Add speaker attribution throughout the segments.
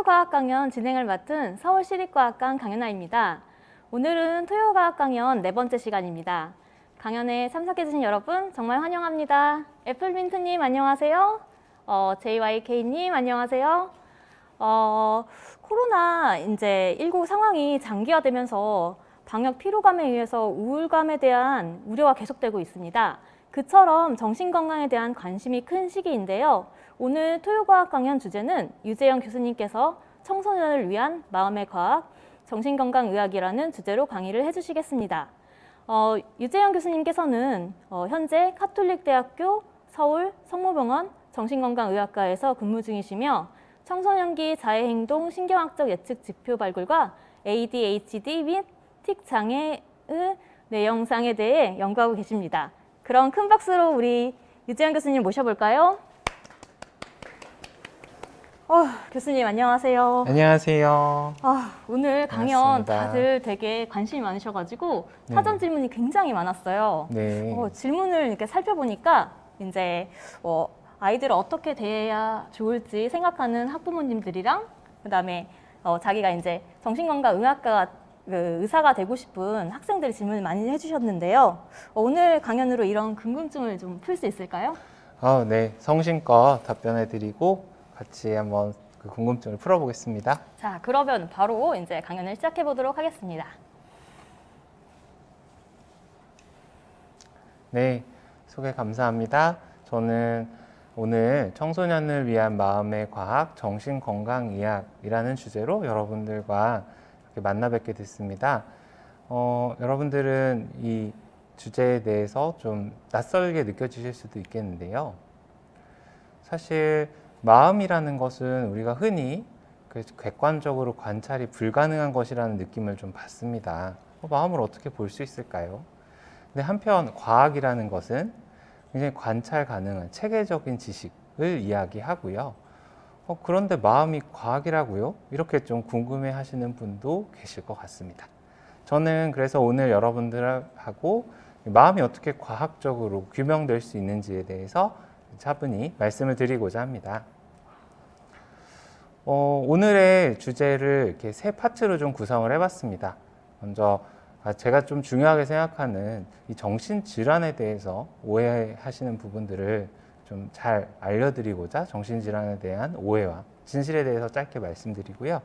Speaker 1: 토요과학 강연 진행을 맡은 서울시립과학관 강연아입니다. 오늘은 토요과학 강연 네 번째 시간입니다. 강연에 참석해주신 여러분 정말 환영합니다. 애플민트님 안녕하세요. JYK님 안녕하세요. 코로나 이제 19 상황이 장기화되면서 방역 피로감에 의해서 우울감에 대한 우려가 계속되고 있습니다. 그처럼 정신건강에 대한 관심이 큰 시기인데요. 오늘 토요과학 강연 주제는 유재영 교수님께서 청소년을 위한 마음의 과학, 정신건강의학이라는 주제로 강의를 해주시겠습니다. 유재영 교수님께서는 현재 카톨릭대학교 서울 성모병원 정신건강의학과에서 근무 중이시며 청소년기 자해행동 신경학적 예측 지표 발굴과 ADHD 및 틱 장애의 뇌영상에 대해 연구하고 계십니다. 그럼 큰 박수로 우리 유재영 교수님 모셔볼까요? 교수님 안녕하세요.
Speaker 2: 안녕하세요.
Speaker 1: 오늘 강연
Speaker 2: 반갑습니다.
Speaker 1: 다들 되게 관심이 많으셔가지고 사전 질문이 굉장히 많았어요.
Speaker 2: 네.
Speaker 1: 질문을 이렇게 살펴보니까 이제 아이들을 어떻게 대해야 좋을지 생각하는 학부모님들이랑 그다음에 자기가 이제 정신건강의학과 의사가 되고 싶은 학생들이 질문을 많이 해주셨는데요. 오늘 강연으로 이런 궁금증을 좀 풀 수 있을까요?
Speaker 2: 네. 성심껏 답변해드리고 같이 한번 그 궁금증을 풀어보겠습니다.
Speaker 1: 자, 그러면 바로 이제 강연을 시작해 보도록 하겠습니다.
Speaker 2: 네. 소개 감사합니다. 저는 오늘 청소년을 위한 마음의 과학, 정신건강의학이라는 주제로 여러분들과 이렇게 만나 뵙게 됐습니다. 여러분들은 이 주제에 대해서 좀 낯설게 느껴지실 수도 있겠는데요. 사실 마음이라는 것은 우리가 흔히 객관적으로 관찰이 불가능한 것이라는 느낌을 좀 받습니다. 마음을 어떻게 볼 수 있을까요? 근데 한편 과학이라는 것은 굉장히 관찰 가능한 체계적인 지식을 이야기하고요. 그런데 마음이 과학이라고요? 이렇게 좀 궁금해 하시는 분도 계실 것 같습니다. 저는 그래서 오늘 여러분들하고 마음이 어떻게 과학적으로 규명될 수 있는지에 대해서 차분히 말씀을 드리고자 합니다. 오늘의 주제를 이렇게 세 파트로 좀 구성을 해봤습니다. 먼저 제가 좀 중요하게 생각하는 이 정신질환에 대해서 오해하시는 부분들을 좀 잘 알려드리고자 정신질환에 대한 오해와 진실에 대해서 짧게 말씀드리고요.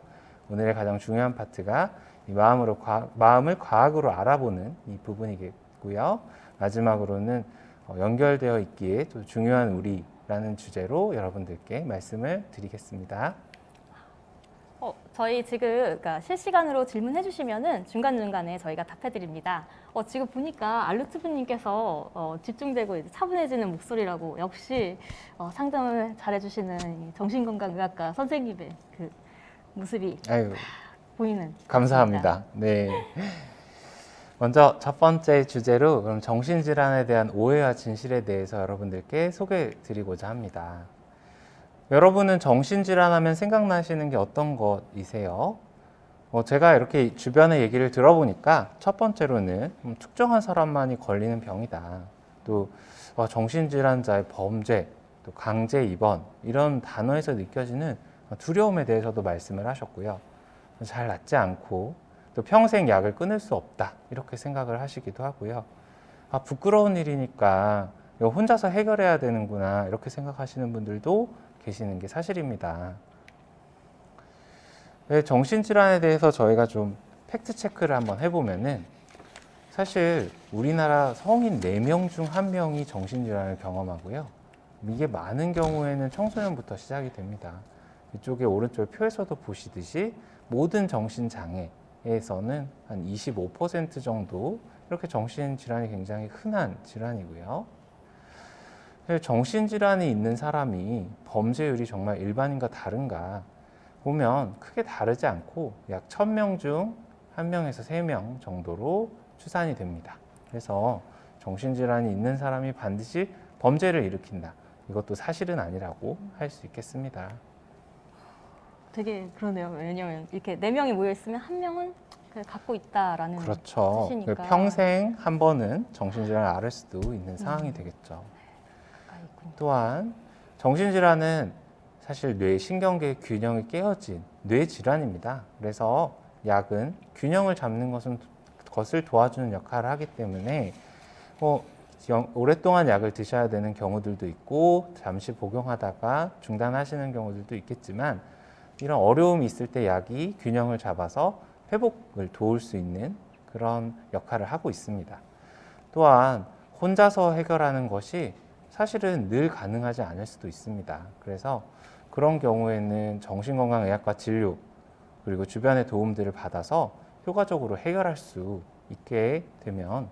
Speaker 2: 오늘의 가장 중요한 파트가 이 마음을 과학으로 알아보는 이 부분이겠고요. 마지막으로는 연결되어 있기에 또 중요한 우리라는 주제로 여러분들께 말씀을 드리겠습니다.
Speaker 1: 저희 지금 그러니까 실시간으로 질문해 주시면은 중간중간에 저희가 답해 드립니다. 지금 보니까 알루트브님께서 집중되고 이제 차분해지는 목소리라고 역시 상담을 잘해 주시는 정신건강의학과 선생님의 그 모습이 보이는
Speaker 2: 감사합니다. 네. 먼저 첫 번째 주제로 그럼 정신질환에 대한 오해와 진실에 대해서 여러분들께 소개해 드리고자 합니다. 여러분은 정신질환 하면 생각나시는 게 어떤 것이세요? 제가 이렇게 주변의 얘기를 들어보니까 첫 번째로는 특정한 사람만이 걸리는 병이다. 또 정신질환자의 범죄, 또 강제 입원 이런 단어에서 느껴지는 두려움에 대해서도 말씀을 하셨고요. 잘 낫지 않고 또 평생 약을 끊을 수 없다 이렇게 생각을 하시기도 하고요. 부끄러운 일이니까 이거 혼자서 해결해야 되는구나 이렇게 생각하시는 분들도 계시는 게 사실입니다. 정신질환에 대해서 저희가 좀 팩트체크를 한번 해보면은 사실 우리나라 성인 4명 중 1명이 정신질환을 경험하고요. 이게 많은 경우에는 청소년부터 시작이 됩니다. 이쪽에 오른쪽 표에서도 보시듯이 모든 정신장애에서는 한 25% 정도 이렇게 정신질환이 굉장히 흔한 질환이고요. 정신질환이 있는 사람이 범죄율이 정말 일반인과 다른가 보면 크게 다르지 않고 약 1000명 중 1명에서 3명 정도로 추산이 됩니다. 그래서 정신질환이 있는 사람이 반드시 범죄를 일으킨다. 이것도 사실은 아니라고 할 수 있겠습니다.
Speaker 1: 되게 그러네요. 왜냐하면 이렇게 4명이 모여 있으면 1명은 갖고 있다라는
Speaker 2: 그렇죠.
Speaker 1: 뜻이니까.
Speaker 2: 평생 한 번은 정신질환을 앓을 수도 있는 상황이 되겠죠. 또한 정신질환은 사실 뇌 신경계의 균형이 깨어진 뇌 질환입니다. 그래서 약은 균형을 잡는 것을 도와주는 역할을 하기 때문에 오랫동안 약을 드셔야 되는 경우들도 있고 잠시 복용하다가 중단하시는 경우들도 있겠지만 이런 어려움이 있을 때 약이 균형을 잡아서 회복을 도울 수 있는 그런 역할을 하고 있습니다. 또한 혼자서 해결하는 것이 사실은 늘 가능하지 않을 수도 있습니다. 그래서 그런 경우에는 정신건강의학과 진료 그리고 주변의 도움들을 받아서 효과적으로 해결할 수 있게 되면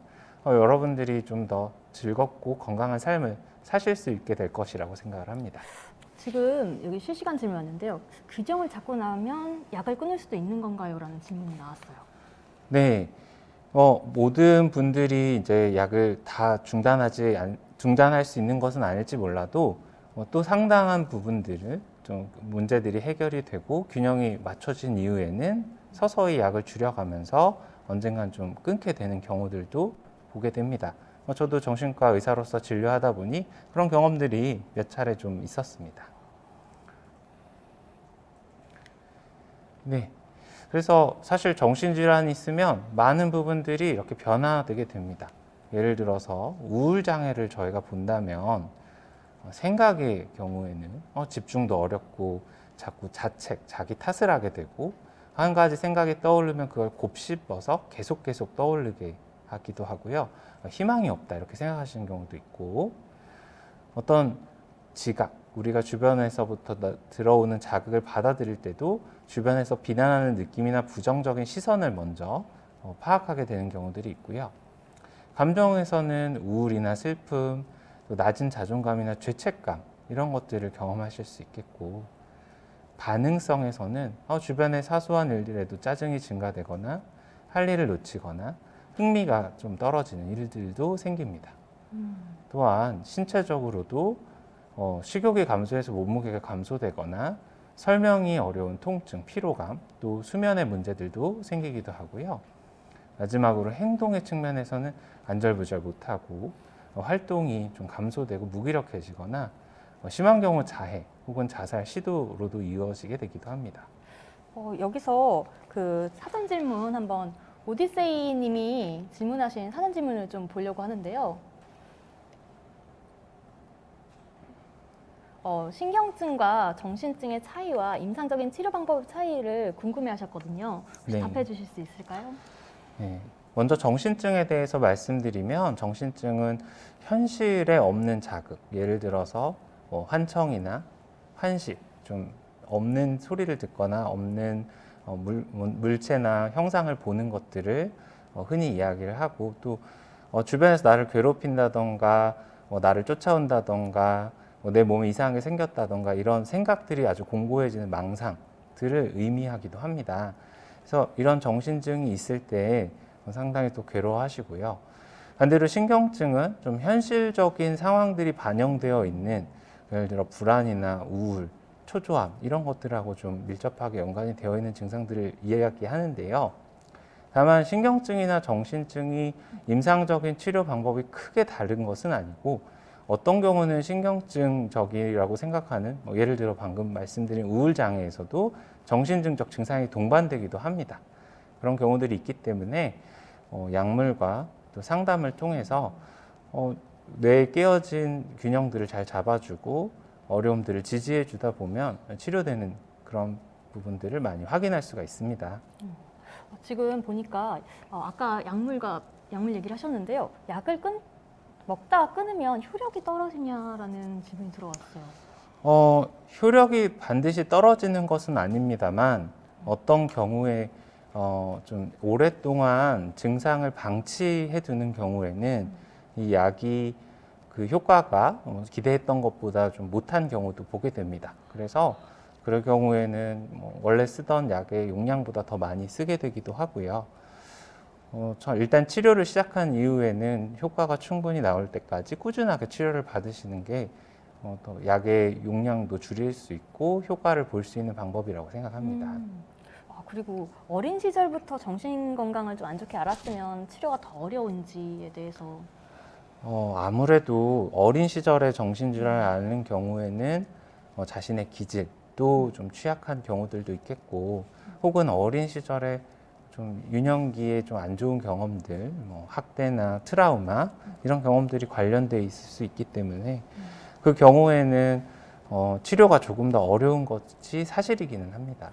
Speaker 2: 여러분들이 좀 더 즐겁고 건강한 삶을 사실 수 있게 될 것이라고 생각을 합니다.
Speaker 1: 지금 여기 실시간 질문 왔는데요. 균형을 잡고 나면 약을 끊을 수도 있는 건가요? 라는 질문이 나왔어요.
Speaker 2: 네. 모든 분들이 이제 약을 다 중단할 수 있는 것은 아닐지 몰라도 또 상당한 부분들은 좀 문제들이 해결이 되고 균형이 맞춰진 이후에는 서서히 약을 줄여가면서 언젠간 좀 끊게 되는 경우들도 보게 됩니다. 저도 정신과 의사로서 진료하다 보니 그런 경험들이 몇 차례 좀 있었습니다. 네. 그래서 사실 정신질환이 있으면 많은 부분들이 이렇게 변화되게 됩니다. 예를 들어서 우울장애를 저희가 본다면 생각의 경우에는 집중도 어렵고 자꾸 자기 탓을 하게 되고 한 가지 생각이 떠오르면 그걸 곱씹어서 계속 떠오르게 하기도 하고요. 희망이 없다 이렇게 생각하시는 경우도 있고 어떤 지각, 우리가 주변에서부터 들어오는 자극을 받아들일 때도 주변에서 비난하는 느낌이나 부정적인 시선을 먼저 파악하게 되는 경우들이 있고요. 감정에서는 우울이나 슬픔, 또 낮은 자존감이나 죄책감 이런 것들을 경험하실 수 있겠고 반응성에서는 주변의 사소한 일들에도 짜증이 증가되거나 할 일을 놓치거나 흥미가 좀 떨어지는 일들도 생깁니다. 또한 신체적으로도 식욕이 감소해서 몸무게가 감소되거나 설명이 어려운 통증, 피로감, 또 수면의 문제들도 생기기도 하고요. 마지막으로 행동의 측면에서는 안절부절 못하고 활동이 좀 감소되고 무기력해지거나 심한 경우 자해 혹은 자살 시도로도 이어지게 되기도 합니다.
Speaker 1: 여기서 그 사전 질문 한번 오디세이 님이 질문하신 사전 질문을 좀 보려고 하는데요. 신경증과 정신증의 차이와 임상적인 치료 방법 차이를 궁금해 하셨거든요. 혹시
Speaker 2: 네.
Speaker 1: 답해 주실 수 있을까요?
Speaker 2: 네. 먼저 정신증에 대해서 말씀드리면 정신증은 현실에 없는 자극, 예를 들어서 환청이나 환시, 좀 없는 소리를 듣거나 없는 물체나 형상을 보는 것들을 흔히 이야기를 하고 또 주변에서 나를 괴롭힌다던가 나를 쫓아온다던가 내 몸에 이상하게 생겼다던가 이런 생각들이 아주 공고해지는 망상들을 의미하기도 합니다. 그래서 이런 정신증이 있을 때 상당히 또 괴로워하시고요. 반대로 신경증은 좀 현실적인 상황들이 반영되어 있는 예를 들어 불안이나 우울, 초조함 이런 것들하고 좀 밀접하게 연관이 되어 있는 증상들을 이야기하는데요. 다만 신경증이나 정신증이 임상적인 치료 방법이 크게 다른 것은 아니고 어떤 경우는 신경증적이라고 생각하는 예를 들어 방금 말씀드린 우울장애에서도 정신증적 증상이 동반되기도 합니다. 그런 경우들이 있기 때문에 약물과 또 상담을 통해서 뇌에 깨어진 균형들을 잘 잡아주고 어려움들을 지지해 주다 보면 치료되는 그런 부분들을 많이 확인할 수가 있습니다.
Speaker 1: 지금 보니까 아까 약물 얘기를 하셨는데요. 약을 먹다가 끊으면 효력이 떨어지냐라는 질문이 들어왔어요.
Speaker 2: 효력이 반드시 떨어지는 것은 아닙니다만 어떤 경우에 좀 오랫동안 증상을 방치해 두는 경우에는 이 약이 그 효과가 기대했던 것보다 좀 못한 경우도 보게 됩니다. 그래서 그럴 경우에는 원래 쓰던 약의 용량보다 더 많이 쓰게 되기도 하고요. 일단 치료를 시작한 이후에는 효과가 충분히 나올 때까지 꾸준하게 치료를 받으시는 게 또 약의 용량도 줄일 수 있고 효과를 볼 수 있는 방법이라고 생각합니다.
Speaker 1: 그리고 어린 시절부터 정신 건강을 좀 안 좋게 알았으면 치료가 더 어려운지에 대해서
Speaker 2: 아무래도 어린 시절에 정신질환을 앓는 경우에는 자신의 기질도 좀 취약한 경우들도 있겠고, 혹은 어린 시절에 좀 유년기에 좀 안 좋은 경험들, 뭐 학대나 트라우마 이런 경험들이 관련돼 있을 수 있기 때문에 그 경우에는 치료가 조금 더 어려운 것이 사실이기는 합니다.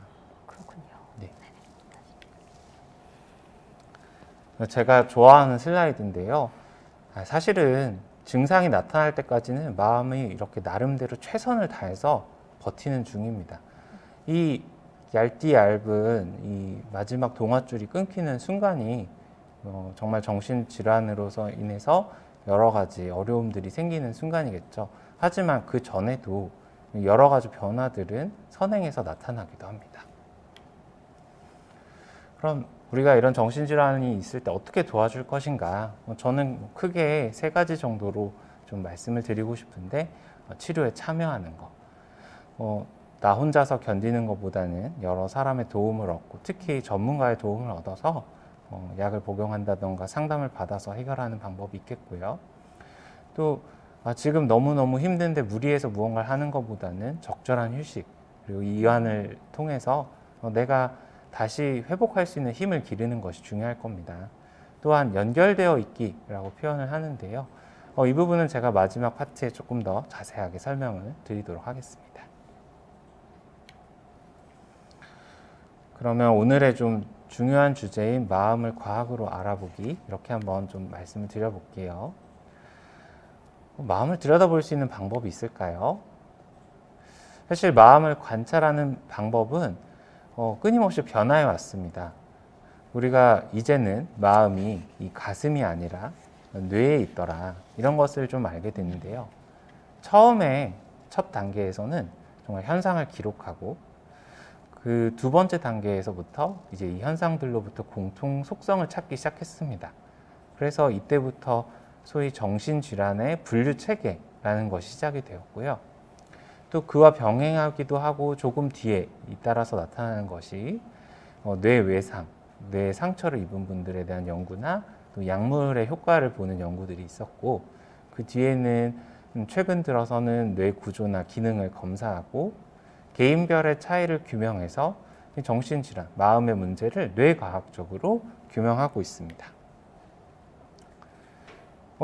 Speaker 1: 그렇군요.
Speaker 2: 네. 제가 좋아하는 슬라이드인데요. 사실은 증상이 나타날 때까지는 마음이 이렇게 나름대로 최선을 다해서 버티는 중입니다. 이 얇디-얇은 이 마지막 동아줄이 끊기는 순간이 정말 정신질환으로서 인해서 여러 가지 어려움들이 생기는 순간이겠죠. 하지만 그 전에도 여러 가지 변화들은 선행에서 나타나기도 합니다. 그럼 우리가 이런 정신질환이 있을 때 어떻게 도와줄 것인가? 저는 크게 3가지 정도로 좀 말씀을 드리고 싶은데, 치료에 참여하는 거. 나 혼자서 견디는 것보다는 여러 사람의 도움을 얻고, 특히 전문가의 도움을 얻어서 약을 복용한다던가 상담을 받아서 해결하는 방법이 있겠고요. 또 지금 너무너무 힘든데 무리해서 무언가를 하는 것보다는 적절한 휴식, 그리고 이완을 통해서 내가 다시 회복할 수 있는 힘을 기르는 것이 중요할 겁니다. 또한 연결되어 있기라고 표현을 하는데요. 이 부분은 제가 마지막 파트에 조금 더 자세하게 설명을 드리도록 하겠습니다. 그러면 오늘의 좀 중요한 주제인 마음을 과학으로 알아보기, 이렇게 한번 좀 말씀을 드려볼게요. 마음을 들여다볼 수 있는 방법이 있을까요? 사실 마음을 관찰하는 방법은 끊임없이 변화해 왔습니다. 우리가 이제는 마음이 이 가슴이 아니라 뇌에 있더라, 이런 것을 좀 알게 됐는데요. 처음에 첫 단계에서는 정말 현상을 기록하고, 그 2번째 단계에서부터 이제 이 현상들로부터 공통 속성을 찾기 시작했습니다. 그래서 이때부터 소위 정신질환의 분류 체계라는 것이 시작이 되었고요. 또 그와 병행하기도 하고 조금 뒤에 잇따라서 나타나는 것이 뇌외상, 뇌 상처를 입은 분들에 대한 연구나 또 약물의 효과를 보는 연구들이 있었고, 그 뒤에는 최근 들어서는 뇌 구조나 기능을 검사하고 개인별의 차이를 규명해서 정신질환, 마음의 문제를 뇌과학적으로 규명하고 있습니다.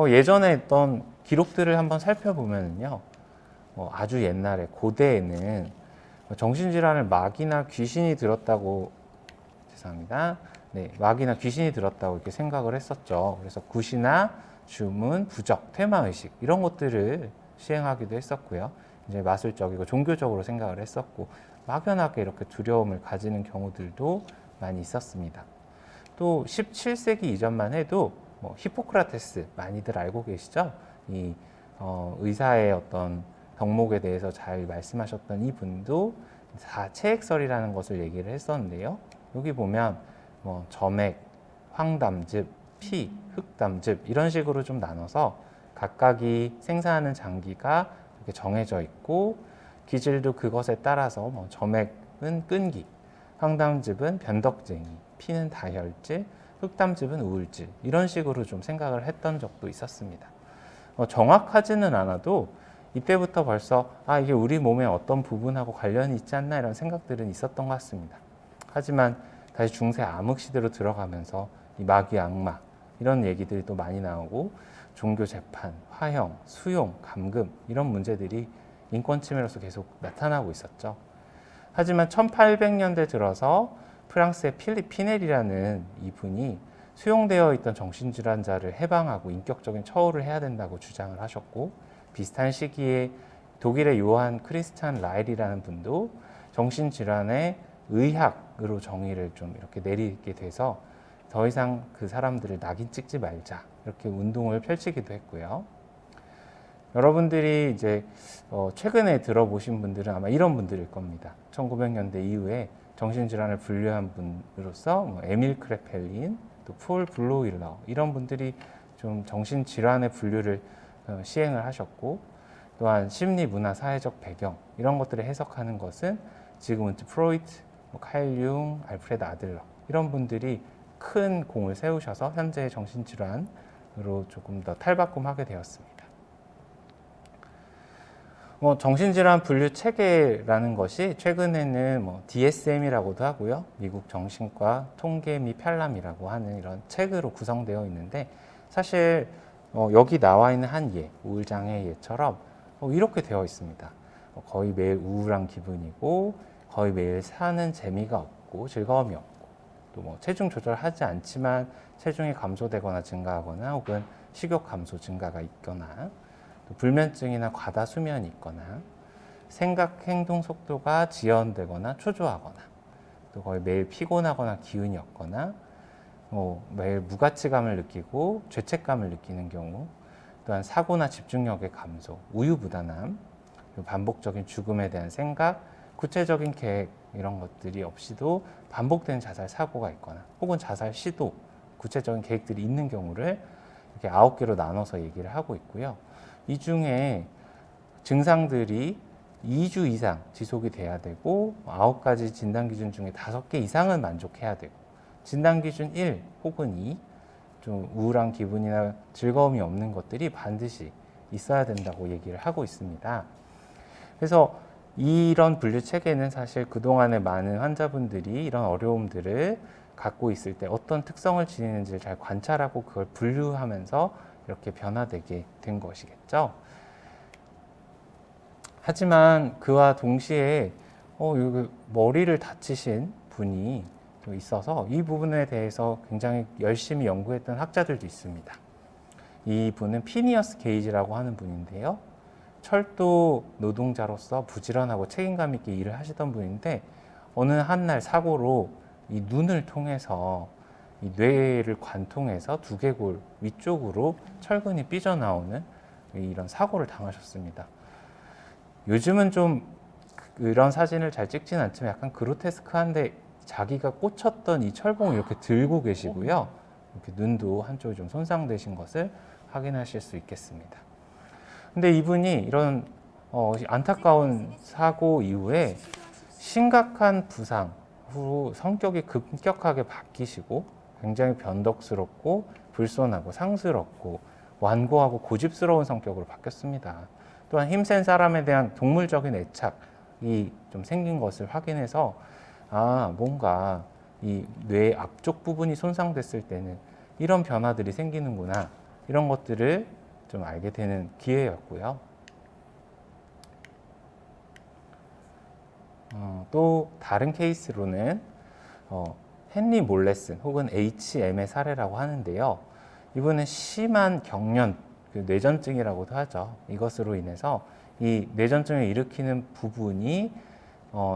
Speaker 2: 예전에 있던 기록들을 한번 살펴보면요, 아주 옛날에 고대에는 정신질환을 마귀나 귀신이 들었다고, 죄송합니다. 네, 마귀나 귀신이 들었다고 이렇게 생각을 했었죠. 그래서 굿이나 주문, 부적, 퇴마의식 이런 것들을 시행하기도 했었고요. 이제 마술적이고 종교적으로 생각을 했었고, 막연하게 이렇게 두려움을 가지는 경우들도 많이 있었습니다. 또 17세기 이전만 해도 히포크라테스 많이들 알고 계시죠? 이 의사의 어떤 덕목에 대해서 잘 말씀하셨던 이분도 사체액설이라는 것을 얘기를 했었는데요. 여기 보면 점액, 황담즙, 피, 흑담즙 이런 식으로 좀 나눠서 각각이 생산하는 장기가 이렇게 정해져 있고, 기질도 그것에 따라서 점액은 끈기, 황담즙은 변덕쟁이, 피는 다혈질, 흑담즙은 우울질, 이런 식으로 좀 생각을 했던 적도 있었습니다. 정확하지는 않아도 이때부터 벌써 이게 우리 몸의 어떤 부분하고 관련이 있지 않나, 이런 생각들은 있었던 것 같습니다. 하지만 다시 중세 암흑 시대로 들어가면서 이 마귀, 악마 이런 얘기들이 또 많이 나오고, 종교 재판, 화형, 수용, 감금 이런 문제들이 인권 침해로서 계속 나타나고 있었죠. 하지만 1800년대 들어서 프랑스의 필립 피넬이라는 이분이 수용되어 있던 정신질환자를 해방하고 인격적인 처우를 해야 된다고 주장을 하셨고, 비슷한 시기에 독일의 요한 크리스찬 라일이라는 분도 정신질환의 의학으로 정의를 좀 이렇게 내리게 돼서 더 이상 그 사람들을 낙인 찍지 말자, 이렇게 운동을 펼치기도 했고요. 여러분들이 이제 최근에 들어보신 분들은 아마 이런 분들일 겁니다. 1900년대 이후에 정신질환을 분류한 분으로서 에밀 크레펠린, 또 폴 블로일러 이런 분들이 좀 정신질환의 분류를 시행을 하셨고, 또한 심리, 문화, 사회적 배경 이런 것들을 해석하는 것은 지금은 프로이트, 칼 융, 알프레드 아들러 이런 분들이 큰 공을 세우셔서 현재의 정신질환으로 조금 더 탈바꿈하게 되었습니다. 정신질환 분류 체계라는 것이 최근에는 DSM이라고도 하고요. 미국 정신과 통계 및 편람이라고 하는 이런 책으로 구성되어 있는데 사실 여기 나와 있는 한 예, 우울장애 예처럼 이렇게 되어 있습니다. 거의 매일 우울한 기분이고 거의 매일 사는 재미가 없고 즐거움이 없고 또 체중 조절하지 않지만 체중이 감소되거나 증가하거나 혹은 식욕 감소 증가가 있거나 또 불면증이나 과다 수면이 있거나 생각 행동 속도가 지연되거나 초조하거나 또 거의 매일 피곤하거나 기운이 없거나 매일 무가치감을 느끼고 죄책감을 느끼는 경우 또한 사고나 집중력의 감소, 우유부단함, 반복적인 죽음에 대한 생각, 구체적인 계획 이런 것들이 없이도 반복된 자살 사고가 있거나 혹은 자살 시도, 구체적인 계획들이 있는 경우를 이렇게 9개로 나눠서 얘기를 하고 있고요. 이 중에 증상들이 2주 이상 지속이 돼야 되고 9가지 진단 기준 중에 5개 이상은 만족해야 되고 진단 기준 1 혹은 2 좀 우울한 기분이나 즐거움이 없는 것들이 반드시 있어야 된다고 얘기를 하고 있습니다. 그래서 이런 분류 체계는 사실 그동안에 많은 환자분들이 이런 어려움들을 갖고 있을 때 어떤 특성을 지니는지를 잘 관찰하고 그걸 분류하면서 이렇게 변화되게 된 것이겠죠. 하지만 그와 동시에 여기 머리를 다치신 분이 또 있어서 이 부분에 대해서 굉장히 열심히 연구했던 학자들도 있습니다. 이 분은 피니어스 게이지라고 하는 분인데요. 철도 노동자로서 부지런하고 책임감 있게 일을 하시던 분인데 어느 한날 사고로 이 눈을 통해서 이 뇌를 관통해서 두개골 위쪽으로 철근이 삐져나오는 이런 사고를 당하셨습니다. 요즘은 좀 이런 사진을 잘 찍지는 않지만 약간 그로테스크한데 자기가 꽂혔던 이 철봉을 이렇게 들고 계시고요. 이렇게 눈도 한쪽이 좀 손상되신 것을 확인하실 수 있겠습니다. 근데 이분이 이런 안타까운 사고 이후에 심각한 부상 후 성격이 급격하게 바뀌시고 굉장히 변덕스럽고 불손하고 상스럽고 완고하고 고집스러운 성격으로 바뀌었습니다. 또한 힘센 사람에 대한 동물적인 애착이 좀 생긴 것을 확인해서 뭔가 이 뇌 앞쪽 부분이 손상됐을 때는 이런 변화들이 생기는구나 이런 것들을 좀 알게 되는 기회였고요. 또 다른 케이스로는 헨리 몰레슨 혹은 HM의 사례라고 하는데요. 이분은 심한 경련, 뇌전증이라고도 하죠. 이것으로 인해서 이 뇌전증을 일으키는 부분이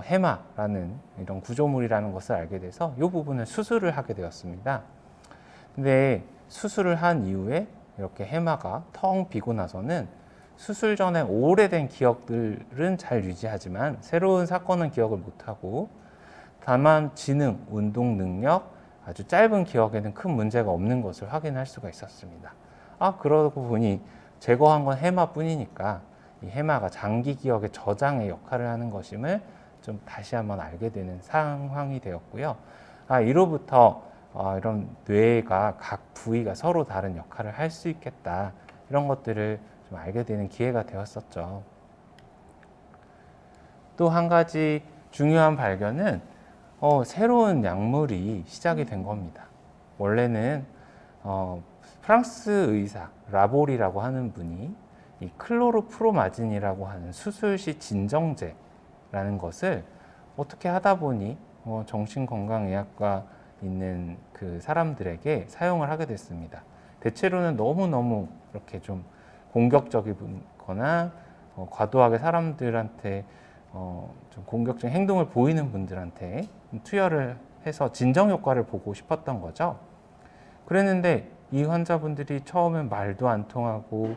Speaker 2: 해마라는 이런 구조물이라는 것을 알게 돼서 이 부분을 수술을 하게 되었습니다. 근데 수술을 한 이후에 이렇게 해마가 텅 비고 나서는 수술 전에 오래된 기억들은 잘 유지하지만 새로운 사건은 기억을 못하고 다만 지능, 운동 능력, 아주 짧은 기억에는 큰 문제가 없는 것을 확인할 수가 있었습니다. 그러고 보니 제거한 건 해마뿐이니까 이 해마가 장기 기억의 저장의 역할을 하는 것임을 좀 다시 한번 알게 되는 상황이 되었고요. 이로부터 이런 뇌가 각 부위가 서로 다른 역할을 할 수 있겠다. 이런 것들을 좀 알게 되는 기회가 되었었죠. 또 한 가지 중요한 발견은 새로운 약물이 시작이 된 겁니다. 원래는 프랑스 의사 라보리라고 하는 분이 이 클로르프로마진이라고 하는 수술 시 진정제라는 것을 어떻게 하다 보니 정신건강의학과 있는 그 사람들에게 사용을 하게 됐습니다. 대체로는 너무너무 이렇게 좀 공격적이거나 과도하게 사람들한테 좀 공격적인 행동을 보이는 분들한테 투여를 해서 진정 효과를 보고 싶었던 거죠. 그랬는데 이 환자분들이 처음엔 말도 안 통하고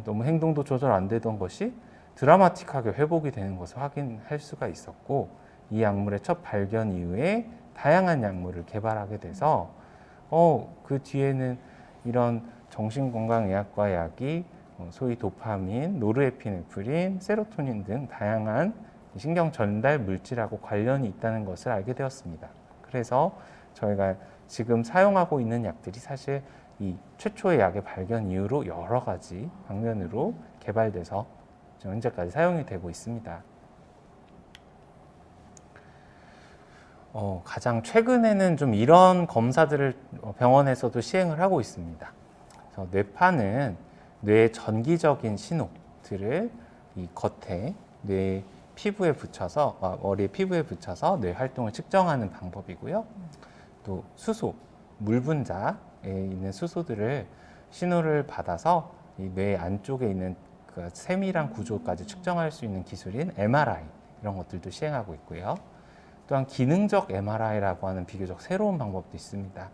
Speaker 2: 너무 행동도 조절 안 되던 것이 드라마틱하게 회복이 되는 것을 확인할 수가 있었고 이 약물의 첫 발견 이후에 다양한 약물을 개발하게 돼서 그 뒤에는 이런 정신건강의학과 약이 소위 도파민, 노르에피네프린, 세로토닌 등 다양한 신경 전달 물질하고 관련이 있다는 것을 알게 되었습니다. 그래서 저희가 지금 사용하고 있는 약들이 사실 이 최초의 약의 발견 이후로 여러 가지 방면으로 개발돼서 지금 현재까지 사용이 되고 있습니다. 가장 최근에는 좀 이런 검사들을 병원에서도 시행을 하고 있습니다. 그래서 뇌파는 뇌의 전기적인 신호들을 이 겉에 뇌 피부에 붙여서 머리의 피부에 붙여서 뇌 활동을 측정하는 방법이고요. 또 수소, 물 분자에 있는 수소들을 신호를 받아서 이 뇌 안쪽에 있는 그 세밀한 구조까지 측정할 수 있는 기술인 MRI 이런 것들도 시행하고 있고요. 또한 기능적 MRI라고 하는 비교적 새로운 방법도 있습니다.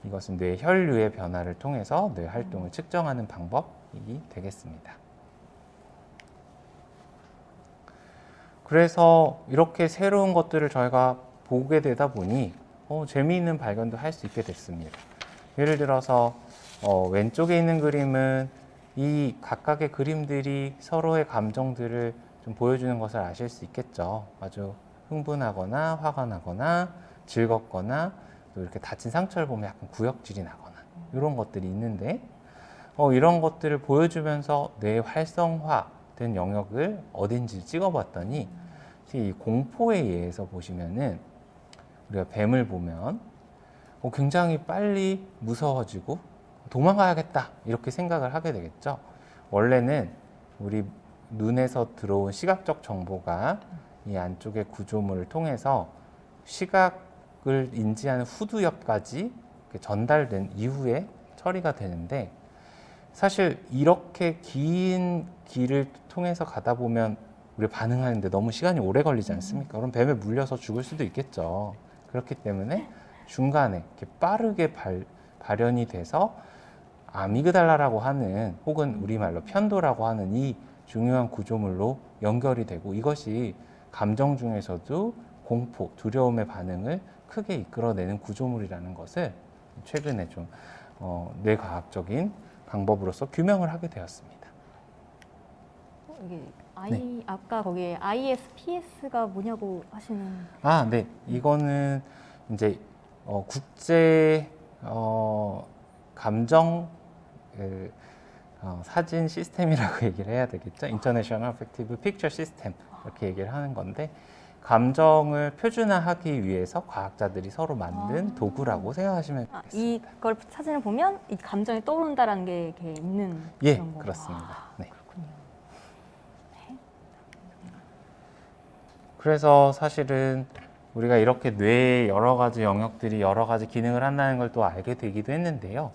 Speaker 2: 이것은 뇌 혈류의 변화를 통해서 뇌 활동을 측정하는 방법이 되겠습니다. 그래서 이렇게 새로운 것들을 저희가 보게 되다 보니 재미있는 발견도 할 수 있게 됐습니다. 예를 들어서 왼쪽에 있는 그림은 이 각각의 그림들이 서로의 감정들을 좀 보여주는 것을 아실 수 있겠죠. 아주 흥분하거나 화가 나거나 즐겁거나 또 이렇게 다친 상처를 보면 약간 구역질이 나거나 이런 것들이 있는데 이런 것들을 보여주면서 뇌 활성화된 영역을 어딘지 찍어봤더니 이 공포에 의해서 보시면은 우리가 뱀을 보면 굉장히 빨리 무서워지고 도망가야겠다 이렇게 생각을 하게 되겠죠. 원래는 우리 눈에서 들어온 시각적 정보가 이 안쪽의 구조물을 통해서 시각을 인지하는 후두엽까지 전달된 이후에 처리가 되는데 사실 이렇게 긴 길을 통해서 가다 보면 우리 반응하는데 너무 시간이 오래 걸리지 않습니까? 그럼 뱀에 물려서 죽을 수도 있겠죠. 그렇기 때문에 중간에 이렇게 빠르게 발현이 돼서 아미그달라라고 하는 혹은 우리말로 편도라고 하는 이 중요한 구조물로 연결이 되고 이것이 감정 중에서도 공포, 두려움의 반응을 크게 이끌어내는 구조물이라는 것을 최근에 좀 뇌과학적인 방법으로서 규명을 하게 되었습니다.
Speaker 1: 이게
Speaker 2: 네.
Speaker 1: 아까 거기에 ISPS가 뭐냐고 하시는.
Speaker 2: 네. 이거는 이제 국제 감정 사진 시스템이라고 얘기를 해야 되겠죠. International Affective Picture System 이렇게 얘기를 하는 건데 감정을 표준화하기 위해서 과학자들이 서로 만든 도구라고 생각하시면 되겠습니다.
Speaker 1: 이걸 사진을 보면 이 감정이 떠오른다라는 게 이렇게 있는
Speaker 2: 예,
Speaker 1: 그런 거.
Speaker 2: 그렇습니다. 네.
Speaker 1: 그렇군요.
Speaker 2: 그래서 사실은 우리가 이렇게 뇌의 여러 가지 영역들이 여러 가지 기능을 한다는 걸 또 알게 되기도 했는데요.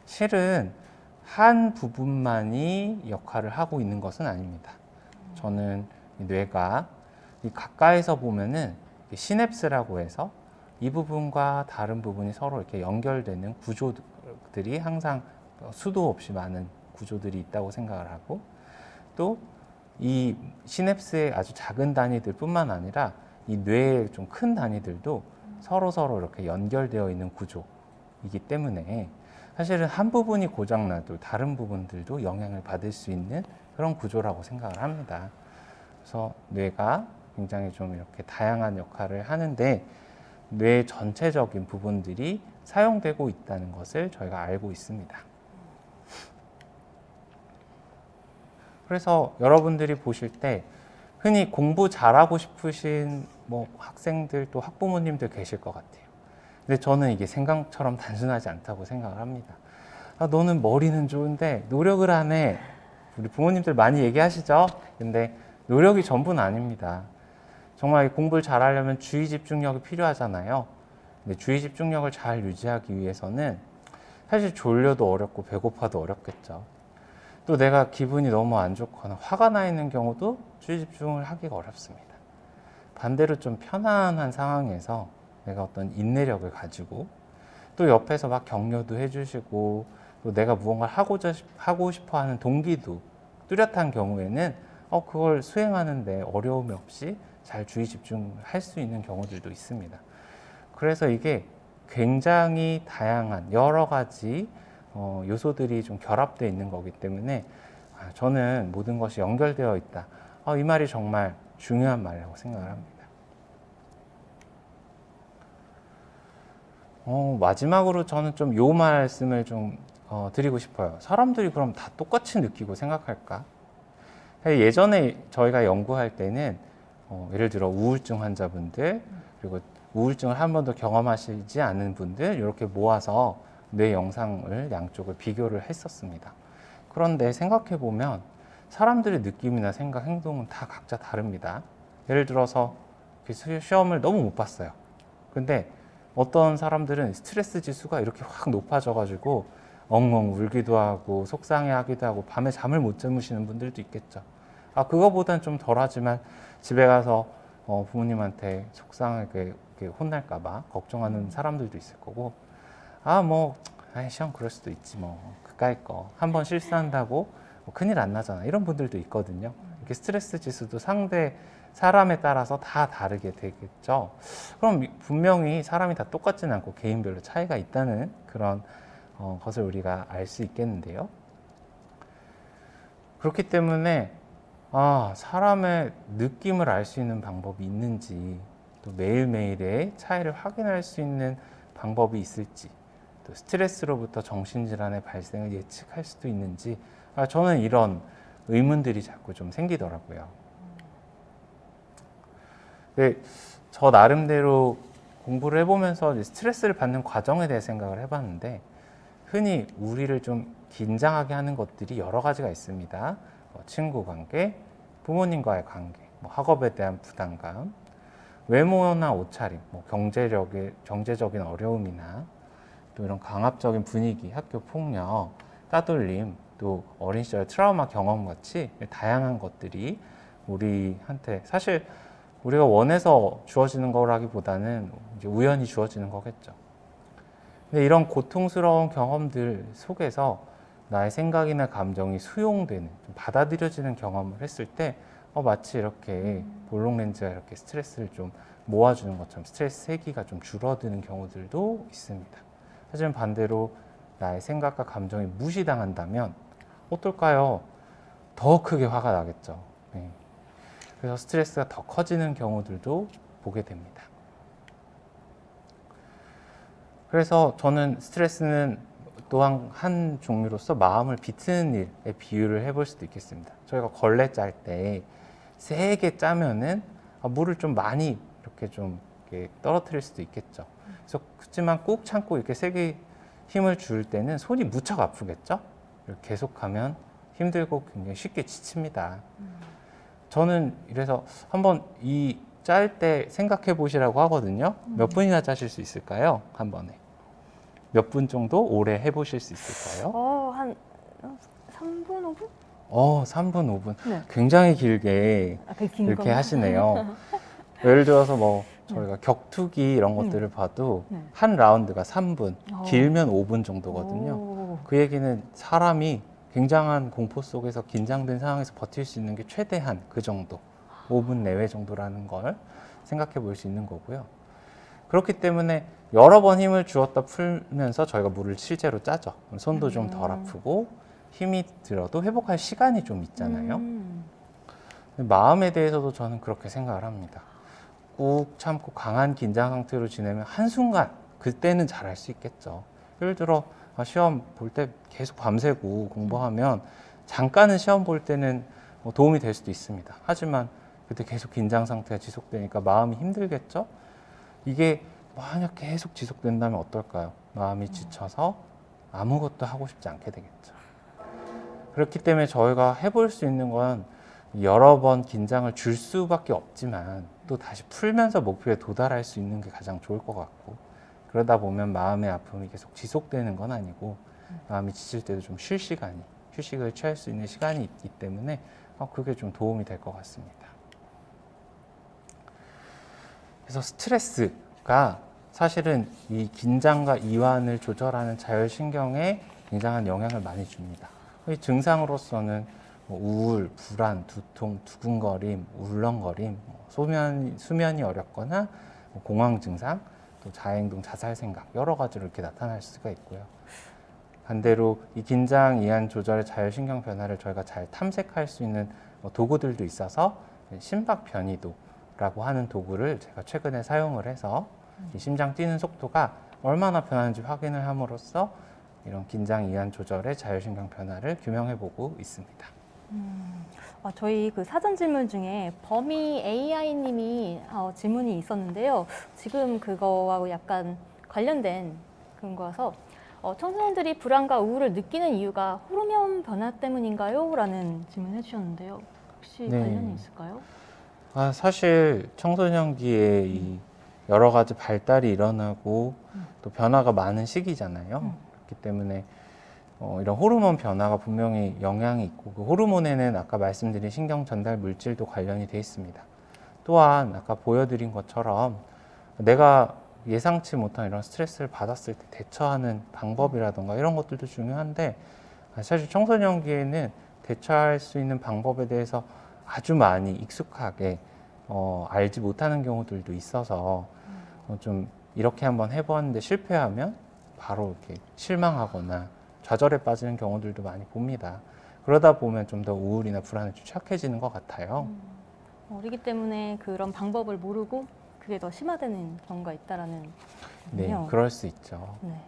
Speaker 2: 실은 한 부분만이 역할을 하고 있는 것은 아닙니다. 저는 이 뇌가 이 가까이서 보면은 시냅스라고 해서 이 부분과 다른 부분이 서로 이렇게 연결되는 구조들이 항상 수도 없이 많은 구조들이 있다고 생각을 하고 또 이 시냅스의 아주 작은 단위들 뿐만 아니라 이 뇌의 좀 큰 단위들도 서로 이렇게 연결되어 있는 구조이기 때문에 사실은 한 부분이 고장나도 다른 부분들도 영향을 받을 수 있는 그런 구조라고 생각을 합니다. 그래서 뇌가 굉장히 좀 이렇게 다양한 역할을 하는데 뇌 전체적인 부분들이 사용되고 있다는 것을 저희가 알고 있습니다. 그래서 여러분들이 보실 때 흔히 공부 잘하고 싶으신 학생들 또 학부모님들 계실 것 같아요. 근데 저는 이게 생각처럼 단순하지 않다고 생각을 합니다. 너는 머리는 좋은데 노력을 안 해. 우리 부모님들 많이 얘기하시죠? 근데 노력이 전부는 아닙니다. 정말 공부를 잘하려면 주의 집중력이 필요하잖아요. 근데 주의 집중력을 잘 유지하기 위해서는 사실 졸려도 어렵고 배고파도 어렵겠죠. 또 내가 기분이 너무 안 좋거나 화가 나 있는 경우도 주의 집중을 하기가 어렵습니다. 반대로 좀 편안한 상황에서 내가 어떤 인내력을 가지고 또 옆에서 막 격려도 해주시고 또 내가 무언가를 하고 싶어 하는 동기도 뚜렷한 경우에는 그걸 수행하는데 어려움이 없이 잘 주의 집중할 수 있는 경우들도 있습니다. 그래서 이게 굉장히 다양한 여러 가지 요소들이 좀 결합되어 있는 거기 때문에 저는 모든 것이 연결되어 있다. 이 말이 정말 중요한 말이라고 생각을 합니다. 마지막으로 저는 좀 요 말씀을 좀 드리고 싶어요. 사람들이 그럼 다 똑같이 느끼고 생각할까? 예전에 저희가 연구할 때는 예를 들어 우울증 환자분들 그리고 우울증을 한 번도 경험하시지 않은 분들 이렇게 모아서 뇌 영상을 양쪽을 비교를 했었습니다. 그런데 생각해 보면 사람들의 느낌이나 생각, 행동은 다 각자 다릅니다. 예를 들어서 시험을 너무 못 봤어요. 근데 어떤 사람들은 스트레스 지수가 이렇게 확 높아져가지고 엉엉 울기도 하고 속상해하기도 하고 밤에 잠을 못 주무시는 분들도 있겠죠. 그거보단 좀 덜하지만 집에 가서 부모님한테 속상하게 혼날까봐 걱정하는 사람들도 있을 거고, 시험 그럴 수도 있지 뭐 그까이 거 한 번 실수한다고 큰일 안 나잖아 이런 분들도 있거든요. 이렇게 스트레스 지수도 상대 사람에 따라서 다 다르게 되겠죠. 그럼 분명히 사람이 다 똑같지는 않고 개인별로 차이가 있다는 그런 것을 우리가 알 수 있겠는데요. 그렇기 때문에 사람의 느낌을 알 수 있는 방법이 있는지, 또 매일매일의 차이를 확인할 수 있는 방법이 있을지, 또 스트레스로부터 정신질환의 발생을 예측할 수도 있는지, 저는 이런 의문들이 자꾸 좀 생기더라고요. 근데 저 나름대로 공부를 해보면서 스트레스를 받는 과정에 대해 생각을 해봤는데, 흔히 우리를 좀 긴장하게 하는 것들이 여러 가지가 있습니다. 친구 관계, 부모님과의 관계, 학업에 대한 부담감, 외모나 옷차림, 경제적인 어려움이나 또 이런 강압적인 분위기, 학교 폭력, 따돌림, 또 어린 시절 트라우마 경험 같이 다양한 것들이 우리한테 사실 우리가 원해서 주어지는 거라기보다는 이제 우연히 주어지는 거겠죠. 근데 이런 고통스러운 경험들 속에서 나의 생각이나 감정이 수용되는, 좀 받아들여지는 경험을 했을 때 마치 이렇게 볼록 렌즈가 이렇게 스트레스를 좀 모아주는 것처럼 스트레스 세기가 좀 줄어드는 경우들도 있습니다. 하지만 반대로 나의 생각과 감정이 무시당한다면 어떨까요? 더 크게 화가 나겠죠. 네. 그래서 스트레스가 더 커지는 경우들도 보게 됩니다. 그래서 저는 스트레스는 또한 한 종류로서 마음을 비트는 일에 비유를 해볼 수도 있겠습니다. 저희가 걸레 짤 때 세게 짜면은 물을 좀 많이 이렇게 좀 이렇게 떨어뜨릴 수도 있겠죠. 그래서 그렇지만 꾹 참고 이렇게 세게 힘을 줄 때는 손이 무척 아프겠죠. 계속하면 힘들고 굉장히 쉽게 지칩니다. 저는 이래서 한번 이 짤 때 생각해 보시라고 하거든요. 몇 분이나 짜실 수 있을까요? 한 번에. 몇 분 정도 오래 해보실 수 있을까요?
Speaker 1: 한 3분, 5분?
Speaker 2: 3분, 5분.
Speaker 1: 네.
Speaker 2: 굉장히 길게 이렇게 하시네요. 예를 들어서 저희가 격투기 이런 것들을 봐도
Speaker 1: 네.
Speaker 2: 한 라운드가 3분, 길면 5분 정도거든요.
Speaker 1: 오.
Speaker 2: 그 얘기는 사람이 굉장한 공포 속에서 긴장된 상황에서 버틸 수 있는 게 최대한 그 정도, 5분 내외 정도라는 걸 생각해 볼 수 있는 거고요. 그렇기 때문에 여러 번 힘을 주었다 풀면서 저희가 물을 실제로 짜죠. 손도 좀 덜 아프고 힘이 들어도 회복할 시간이 좀 있잖아요. 마음에 대해서도 저는 그렇게 생각을 합니다. 꾹 참고 강한 긴장 상태로 지내면 한순간 그때는 잘할 수 있겠죠. 예를 들어 시험 볼 때 계속 밤새고 공부하면 잠깐은 시험 볼 때는 도움이 될 수도 있습니다. 하지만 그때 계속 긴장 상태가 지속되니까 마음이 힘들겠죠. 이게 만약 계속 지속된다면 어떨까요? 마음이 지쳐서 아무것도 하고 싶지 않게 되겠죠. 그렇기 때문에 저희가 해볼 수 있는 건 여러 번 긴장을 줄 수밖에 없지만 또 다시 풀면서 목표에 도달할 수 있는 게 가장 좋을 것 같고, 그러다 보면 마음의 아픔이 계속 지속되는 건 아니고 마음이 지칠 때도 좀 휴식을 취할 수 있는 시간이 있기 때문에 그게 좀 도움이 될 것 같습니다. 그래서 스트레스가 사실은 이 긴장과 이완을 조절하는 자율신경에 굉장한 영향을 많이 줍니다. 이 증상으로서는 우울, 불안, 두통, 두근거림, 울렁거림, 수면이 어렵거나 공황 증상, 또 자행동, 자살 생각 여러 가지로 이렇게 나타날 수가 있고요. 반대로 이 긴장 이완 조절의 자율신경 변화를 저희가 잘 탐색할 수 있는 도구들도 있어서 심박 변이도라고 하는 도구를 제가 최근에 사용을 해서 이 심장 뛰는 속도가 얼마나 변하는지 확인을 함으로써 이런 긴장 이완 조절의 자율신경 변화를 규명해 보고 있습니다.
Speaker 1: 저희 그 사전 질문 중에 범위 AI님이 질문이 있었는데요. 지금 그거하고 약간 관련된 그런 거라서 청소년들이 불안과 우울을 느끼는 이유가 호르몬 변화 때문인가요? 라는 질문을 해주셨는데요. 혹시
Speaker 2: 네.
Speaker 1: 관련이 있을까요?
Speaker 2: 사실 청소년기에 이 여러 가지 발달이 일어나고 또 변화가 많은 시기잖아요. 그렇기 때문에 이런 호르몬 변화가 분명히 영향이 있고 그 호르몬에는 아까 말씀드린 신경 전달 물질도 관련이 돼 있습니다. 또한 아까 보여드린 것처럼 내가 예상치 못한 이런 스트레스를 받았을 때 대처하는 방법이라던가 이런 것들도 중요한데 사실 청소년기에는 대처할 수 있는 방법에 대해서 아주 많이 익숙하게 알지 못하는 경우들도 있어서 좀 이렇게 한번 해보았는데 실패하면 바로 이렇게 실망하거나 좌절에 빠지는 경우들도 많이 봅니다. 그러다 보면 좀 더 우울이나 불안에 좀 취약해지는 것 같아요.
Speaker 1: 어리기 때문에 그런 방법을 모르고 그게 더 심화되는 경우가 있다라는
Speaker 2: 네,
Speaker 1: 거군요.
Speaker 2: 그럴 수 있죠.
Speaker 1: 네.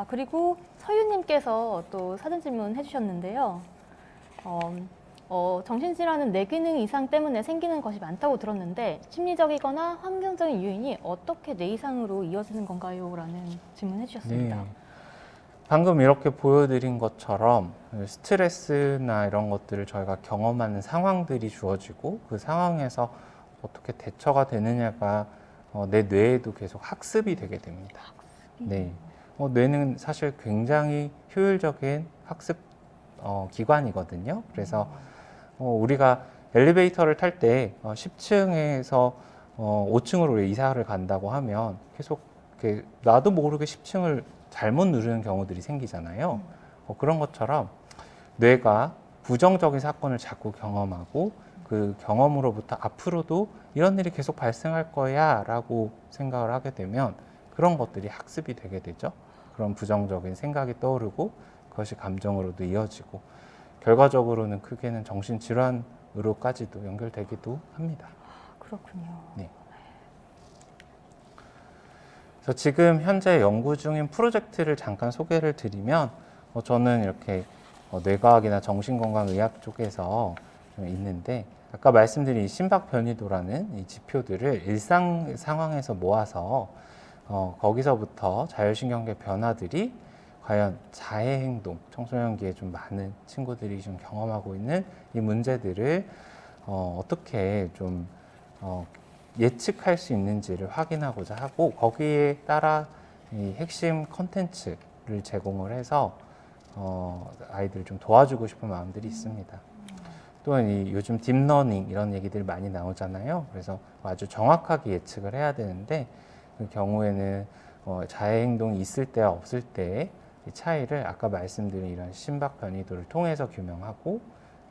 Speaker 1: 그리고 서유님께서 또 사전 질문 해주셨는데요. 정신질환은 뇌기능 이상 때문에 생기는 것이 많다고 들었는데 심리적이거나 환경적인 요인이 어떻게 뇌 이상으로 이어지는 건가요? 라는 질문 해주셨습니다.
Speaker 2: 네. 방금 이렇게 보여드린 것처럼 스트레스나 이런 것들을 저희가 경험하는 상황들이 주어지고 그 상황에서 어떻게 대처가 되느냐가 내 뇌에도 계속 학습이 되게 됩니다. 네. 뇌는 사실 굉장히 효율적인 학습 기관이거든요. 그래서 우리가 엘리베이터를 탈 때 10층에서 5층으로 이사를 간다고 하면 계속 이렇게 나도 모르게 10층을 잘못 누르는 경우들이 생기잖아요. 그런 것처럼 뇌가 부정적인 사건을 자꾸 경험하고 그 경험으로부터 앞으로도 이런 일이 계속 발생할 거야 라고 생각을 하게 되면 그런 것들이 학습이 되게 되죠. 그런 부정적인 생각이 떠오르고 그것이 감정으로도 이어지고 결과적으로는 크게는 정신질환으로까지도 연결되기도 합니다.
Speaker 1: 그렇군요.
Speaker 2: 네. 그래서 지금 현재 연구 중인 프로젝트를 잠깐 소개를 드리면 저는 이렇게 뇌과학이나 정신건강의학 쪽에서 좀 있는데 아까 말씀드린 이 심박변이도라는 이 지표들을 일상 상황에서 모아서 거기서부터 자율신경계 변화들이 과연 자해 행동, 청소년기에 좀 많은 친구들이 좀 경험하고 있는 이 문제들을 어떻게 좀 예측할 수 있는지를 확인하고자 하고 거기에 따라 이 핵심 컨텐츠를 제공을 해서 아이들을 좀 도와주고 싶은 마음들이 있습니다. 또한 이 요즘 딥러닝 이런 얘기들 많이 나오잖아요. 그래서 아주 정확하게 예측을 해야 되는데 그 경우에는 자해 행동이 있을 때와 없을 때의 차이를 아까 말씀드린 이런 심박 변이도를 통해서 규명하고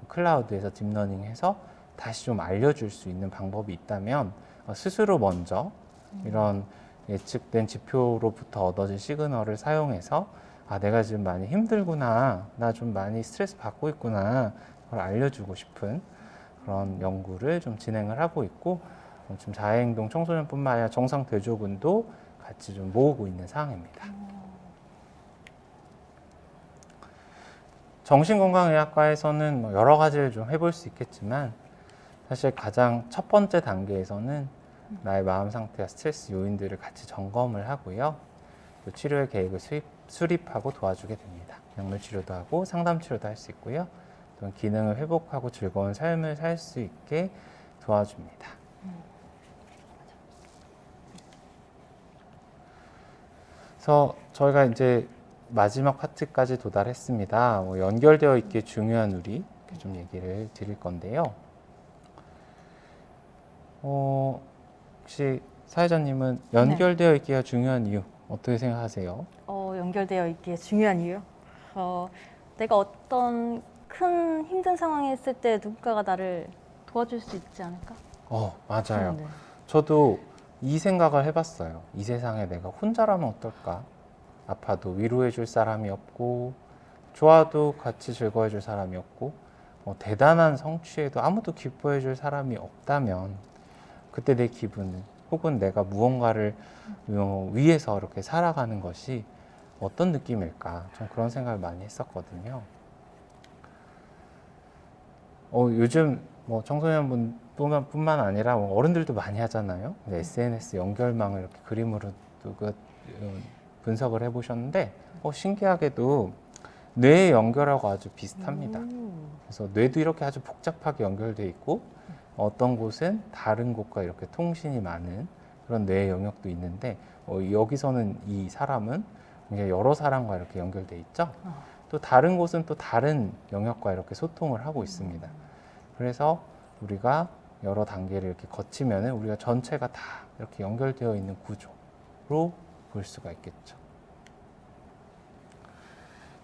Speaker 2: 클라우드에서 딥러닝해서 다시 좀 알려줄 수 있는 방법이 있다면 스스로 먼저 이런 예측된 지표로부터 얻어진 시그널을 사용해서 내가 지금 많이 힘들구나, 나 좀 많이 스트레스 받고 있구나, 그걸 알려주고 싶은 그런 연구를 좀 진행을 하고 있고 지금 자해행동 청소년뿐만 아니라 정상대조군도 같이 좀 모으고 있는 상황입니다. 정신건강의학과에서는 여러 가지를 좀 해볼 수 있겠지만 사실 가장 첫 번째 단계에서는 나의 마음 상태와 스트레스 요인들을 같이 점검을 하고요. 또 치료의 계획을 수립하고 도와주게 됩니다. 약물 치료도 하고 상담 치료도 할 수 있고요. 또 기능을 회복하고 즐거운 삶을 살 수 있게 도와줍니다. 그래서 저희가 이제 마지막 파트까지 도달했습니다. 연결되어 있기에 중요한 우리 좀 얘기를 드릴 건데요. 혹시 사회자님은 연결되어 있기가 중요한 이유 어떻게 생각하세요?
Speaker 1: 연결되어 있기에 중요한 이유? 내가 어떤 큰 힘든 상황에 있을 때 누군가가 나를 도와줄 수 있지 않을까?
Speaker 2: 맞아요.
Speaker 1: 네.
Speaker 2: 저도 이 생각을 해봤어요. 이 세상에 내가 혼자라면 어떨까? 아파도 위로해줄 사람이 없고, 좋아도 같이 즐거워해줄 사람이 없고, 대단한 성취에도 아무도 기뻐해줄 사람이 없다면, 그때 내 기분은, 혹은 내가 무언가를 위해서 이렇게 살아가는 것이 어떤 느낌일까? 좀 그런 생각을 많이 했었거든요. 요즘 뭐 청소년뿐만 아니라 뭐 어른들도 많이 하잖아요. SNS 연결망을 이렇게 그림으로 분석을 해보셨는데 신기하게도 뇌의 연결하고 아주 비슷합니다. 그래서 뇌도 이렇게 아주 복잡하게 연결돼 있고 어떤 곳은 다른 곳과 이렇게 통신이 많은 그런 뇌의 영역도 있는데 여기서는 이 사람은 굉장히 여러 사람과 이렇게 연결돼 있죠. 또 다른 곳은 또 다른 영역과 이렇게 소통을 하고 있습니다. 그래서 우리가 여러 단계를 이렇게 거치면은 우리가 전체가 다 이렇게 연결되어 있는 구조로 볼 수가 있겠죠.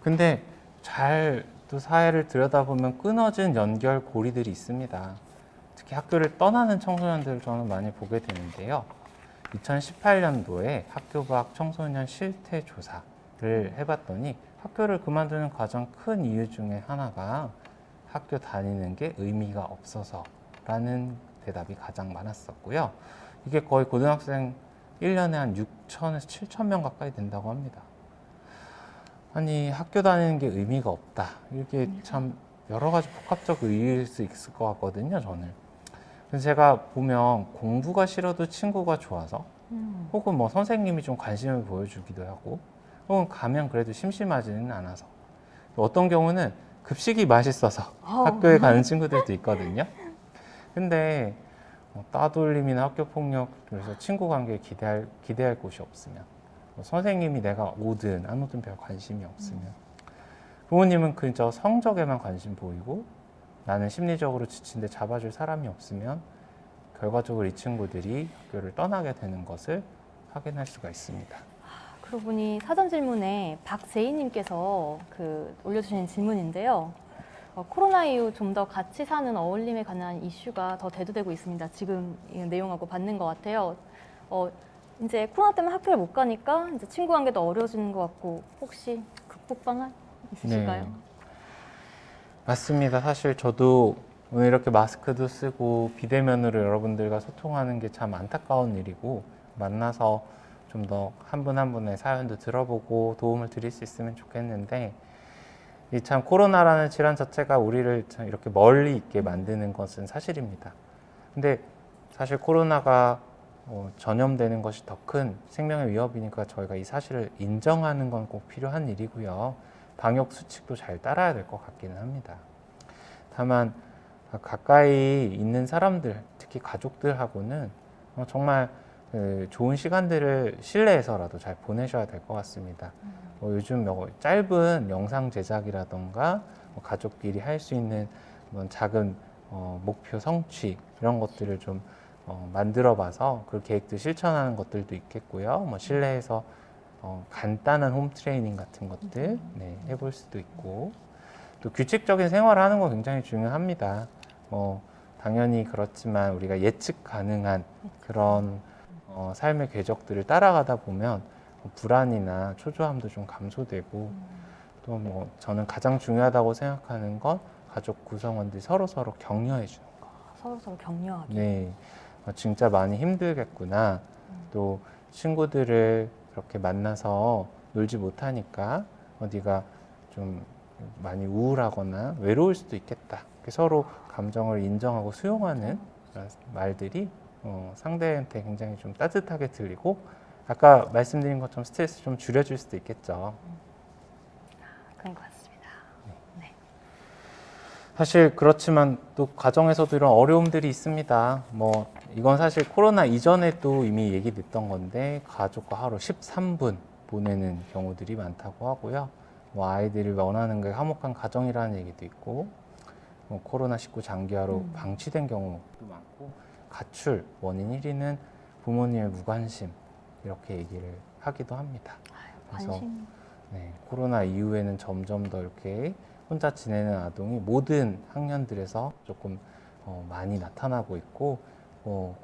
Speaker 2: 근데 잘 또 사회를 들여다보면 끊어진 연결 고리들이 있습니다. 특히 학교를 떠나는 청소년들을 저는 많이 보게 되는데요. 2018년도에 학교 밖 청소년 실태 조사를 해봤더니 학교를 그만두는 가장 큰 이유 중에 하나가 학교 다니는 게 의미가 없어서라는 대답이 가장 많았었고요. 이게 거의 고등학생 1년에 한 6천에서 7천 명 가까이 된다고 합니다. 아니, 학교 다니는 게 의미가 없다. 이게 참 여러 가지 복합적 의미일 수 있을 것 같거든요, 저는. 그래서 제가 보면 공부가 싫어도 친구가 좋아서 혹은 뭐 선생님이 좀 관심을 보여주기도 하고 혹은 가면 그래도 심심하지는 않아서 어떤 경우는 급식이 맛있어서 학교에 가는 친구들도 있거든요. 근데 따돌림이나 학교 폭력, 그래서 친구 관계에 기대할 곳이 없으면 선생님이 내가 오든 안 오든 별 관심이 없으면 부모님은 그저 성적에만 관심 보이고 나는 심리적으로 지친데 잡아줄 사람이 없으면 결과적으로 이 친구들이 학교를 떠나게 되는 것을 확인할 수가 있습니다.
Speaker 1: 그러고 보니 사전 질문에 박재희님께서 올려주신 질문인데요. 코로나 이후 좀 더 같이 사는 어울림에 관한 이슈가 더 대두되고 있습니다. 지금 이 내용하고 받는 것 같아요. 이제 코로나 때문에 학교를 못 가니까 이제 친구 관계도 어려워지는 것 같고 혹시 극복 방안 있으실까요?
Speaker 2: 네. 맞습니다. 사실 저도 오늘 이렇게 마스크도 쓰고 비대면으로 여러분들과 소통하는 게 참 안타까운 일이고 만나서 좀 더 한 분 한 분의 사연도 들어보고 도움을 드릴 수 있으면 좋겠는데 이 참 코로나라는 질환 자체가 우리를 참 이렇게 멀리 있게 만드는 것은 사실입니다. 근데 사실 코로나가 전염되는 것이 더 큰 생명의 위협이니까 저희가 이 사실을 인정하는 건 꼭 필요한 일이고요. 방역 수칙도 잘 따라야 될 것 같기는 합니다. 다만 가까이 있는 사람들, 특히 가족들하고는 정말 좋은 시간들을 실내에서라도 잘 보내셔야 될 것 같습니다. 요즘 짧은 영상 제작이라던가 가족끼리 할 수 있는 작은 목표 성취 이런 것들을 좀 만들어 봐서 그 계획들 실천하는 것들도 있겠고요. 실내에서 간단한 홈 트레이닝 같은 것들 해볼 수도 있고 또 규칙적인 생활을 하는 거 굉장히 중요합니다. 당연히 그렇지만 우리가 예측 가능한 그런 삶의 궤적들을 따라가다 보면 불안이나 초조함도 좀 감소되고 또 저는 가장 중요하다고 생각하는 건 가족 구성원들이 서로 격려해 주는 거.
Speaker 1: 서로 격려하기.
Speaker 2: 네, 진짜 많이 힘들겠구나. 또 친구들을 그렇게 만나서 놀지 못하니까 어디가 좀 많이 우울하거나 외로울 수도 있겠다. 서로 감정을 인정하고 수용하는 그런 말들이 상대한테 굉장히 좀 따뜻하게 들리고 아까 말씀드린 것처럼 스트레스 좀 줄여줄 수도 있겠죠.
Speaker 1: 그런 것 같습니다. 네.
Speaker 2: 사실 그렇지만 또 가정에서도 이런 어려움들이 있습니다. 이건 사실 코로나 이전에도 이미 얘기됐던 건데 가족과 하루 13분 보내는 경우들이 많다고 하고요. 아이들이 원하는 게 화목한 가정이라는 얘기도 있고 코로나19 장기화로 방치된 경우도 많고 가출 원인 1위는 부모님의 무관심 이렇게 얘기를 하기도 합니다. 그래서 코로나 이후에는 점점 더 이렇게 혼자 지내는 아동이 모든 학년들에서 조금 많이 나타나고 있고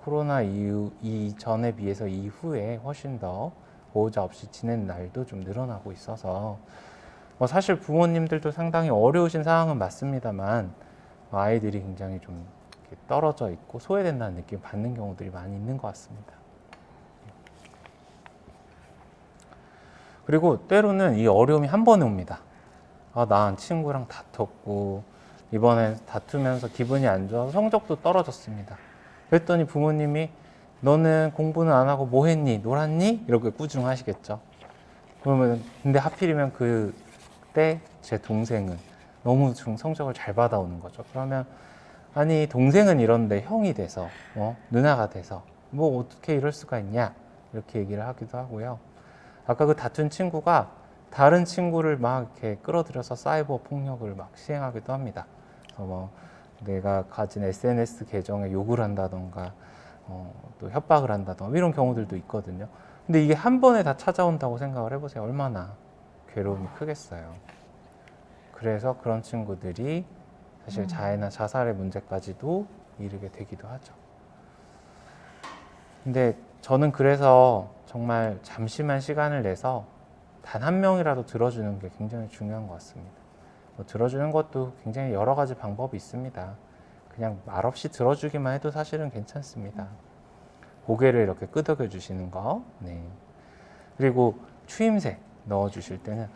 Speaker 2: 코로나 이전에 비해서 이후에 훨씬 더 보호자 없이 지내는 날도 좀 늘어나고 있어서 사실 부모님들도 상당히 어려우신 상황은 맞습니다만 아이들이 굉장히 좀 이렇게 떨어져 있고 소외된다는 느낌을 받는 경우들이 많이 있는 것 같습니다. 그리고 때로는 이 어려움이 한 번에 옵니다. 난 친구랑 다퉜고 이번에 다투면서 기분이 안 좋아서 성적도 떨어졌습니다. 그랬더니 부모님이 너는 공부는 안 하고 뭐 했니? 놀았니? 이렇게 꾸중하시겠죠. 그러면 근데 하필이면 그때 제 동생은 너무 성적을 잘 받아오는 거죠. 그러면 아니 동생은 이런데 형이 돼서 누나가 돼서 뭐 어떻게 이럴 수가 있냐 이렇게 얘기를 하기도 하고요. 아까 그 다툰 친구가 다른 친구를 막 이렇게 끌어들여서 사이버 폭력을 막 시행하기도 합니다. 그래서 뭐 내가 가진 SNS 계정에 욕을 한다던가 또 협박을 한다던가 이런 경우들도 있거든요. 근데 이게 한 번에 다 찾아온다고 생각을 해보세요. 얼마나 괴로움이 크겠어요. 그래서 그런 친구들이 사실 자해나 자살의 문제까지도 이르게 되기도 하죠. 근데 저는 그래서 정말 잠시만 시간을 내서 단 한 명이라도 들어주는 게 굉장히 중요한 것 같습니다. 뭐 들어주는 것도 굉장히 여러 가지 방법이 있습니다. 그냥 말없이 들어주기만 해도 사실은 괜찮습니다. 고개를 이렇게 끄덕여 주시는 거. 네. 그리고 추임새 넣어 주실 때는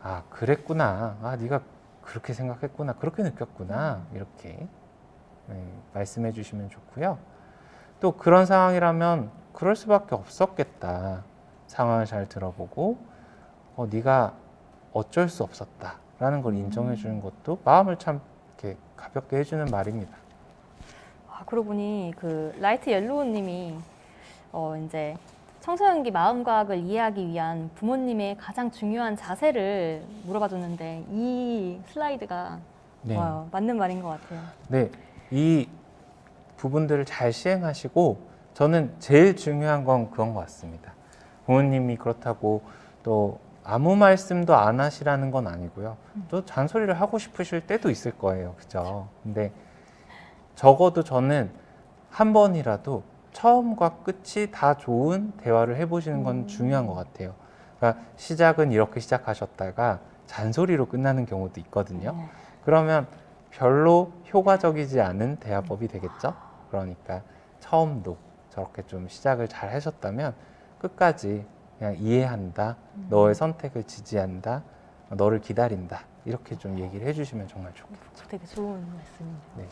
Speaker 2: 아 그랬구나. 아 네가 그렇게 생각했구나. 그렇게 느꼈구나. 이렇게 말씀해 주시면 좋고요. 또 그런 상황이라면 그럴 수밖에 없었겠다. 상황을 잘 들어보고 네가 어쩔 수 없었다라는 걸 인정해 주는 것도 마음을 참 이렇게 가볍게 해주는 말입니다.
Speaker 1: 그러고 보니 그 라이트 옐로우님이 이제 청소년기 마음과학을 이해하기 위한 부모님의 가장 중요한 자세를 물어봐줬는데 이 슬라이드가
Speaker 2: 네.
Speaker 1: 맞는 말인 것 같아요.
Speaker 2: 네, 이 부분들을 잘 시행하시고 저는 제일 중요한 건 그런 것 같습니다. 부모님이 그렇다고 또 아무 말씀도 안 하시라는 건 아니고요. 또 잔소리를 하고 싶으실 때도 있을 거예요. 그죠? 근데 적어도 저는 한 번이라도 처음과 끝이 다 좋은 대화를 해보시는 건 중요한 것 같아요. 그러니까 시작은 이렇게 시작하셨다가 잔소리로 끝나는 경우도 있거든요. 그러면 별로 효과적이지 않은 대화법이 되겠죠. 그러니까 처음도 저렇게 좀 시작을 잘 하셨다면 끝까지 그냥 이해한다, 너의 선택을 지지한다, 너를 기다린다 이렇게 좀 얘기를 해주시면 정말 좋겠죠.
Speaker 1: 되게 좋은 말씀입니다.
Speaker 2: 네.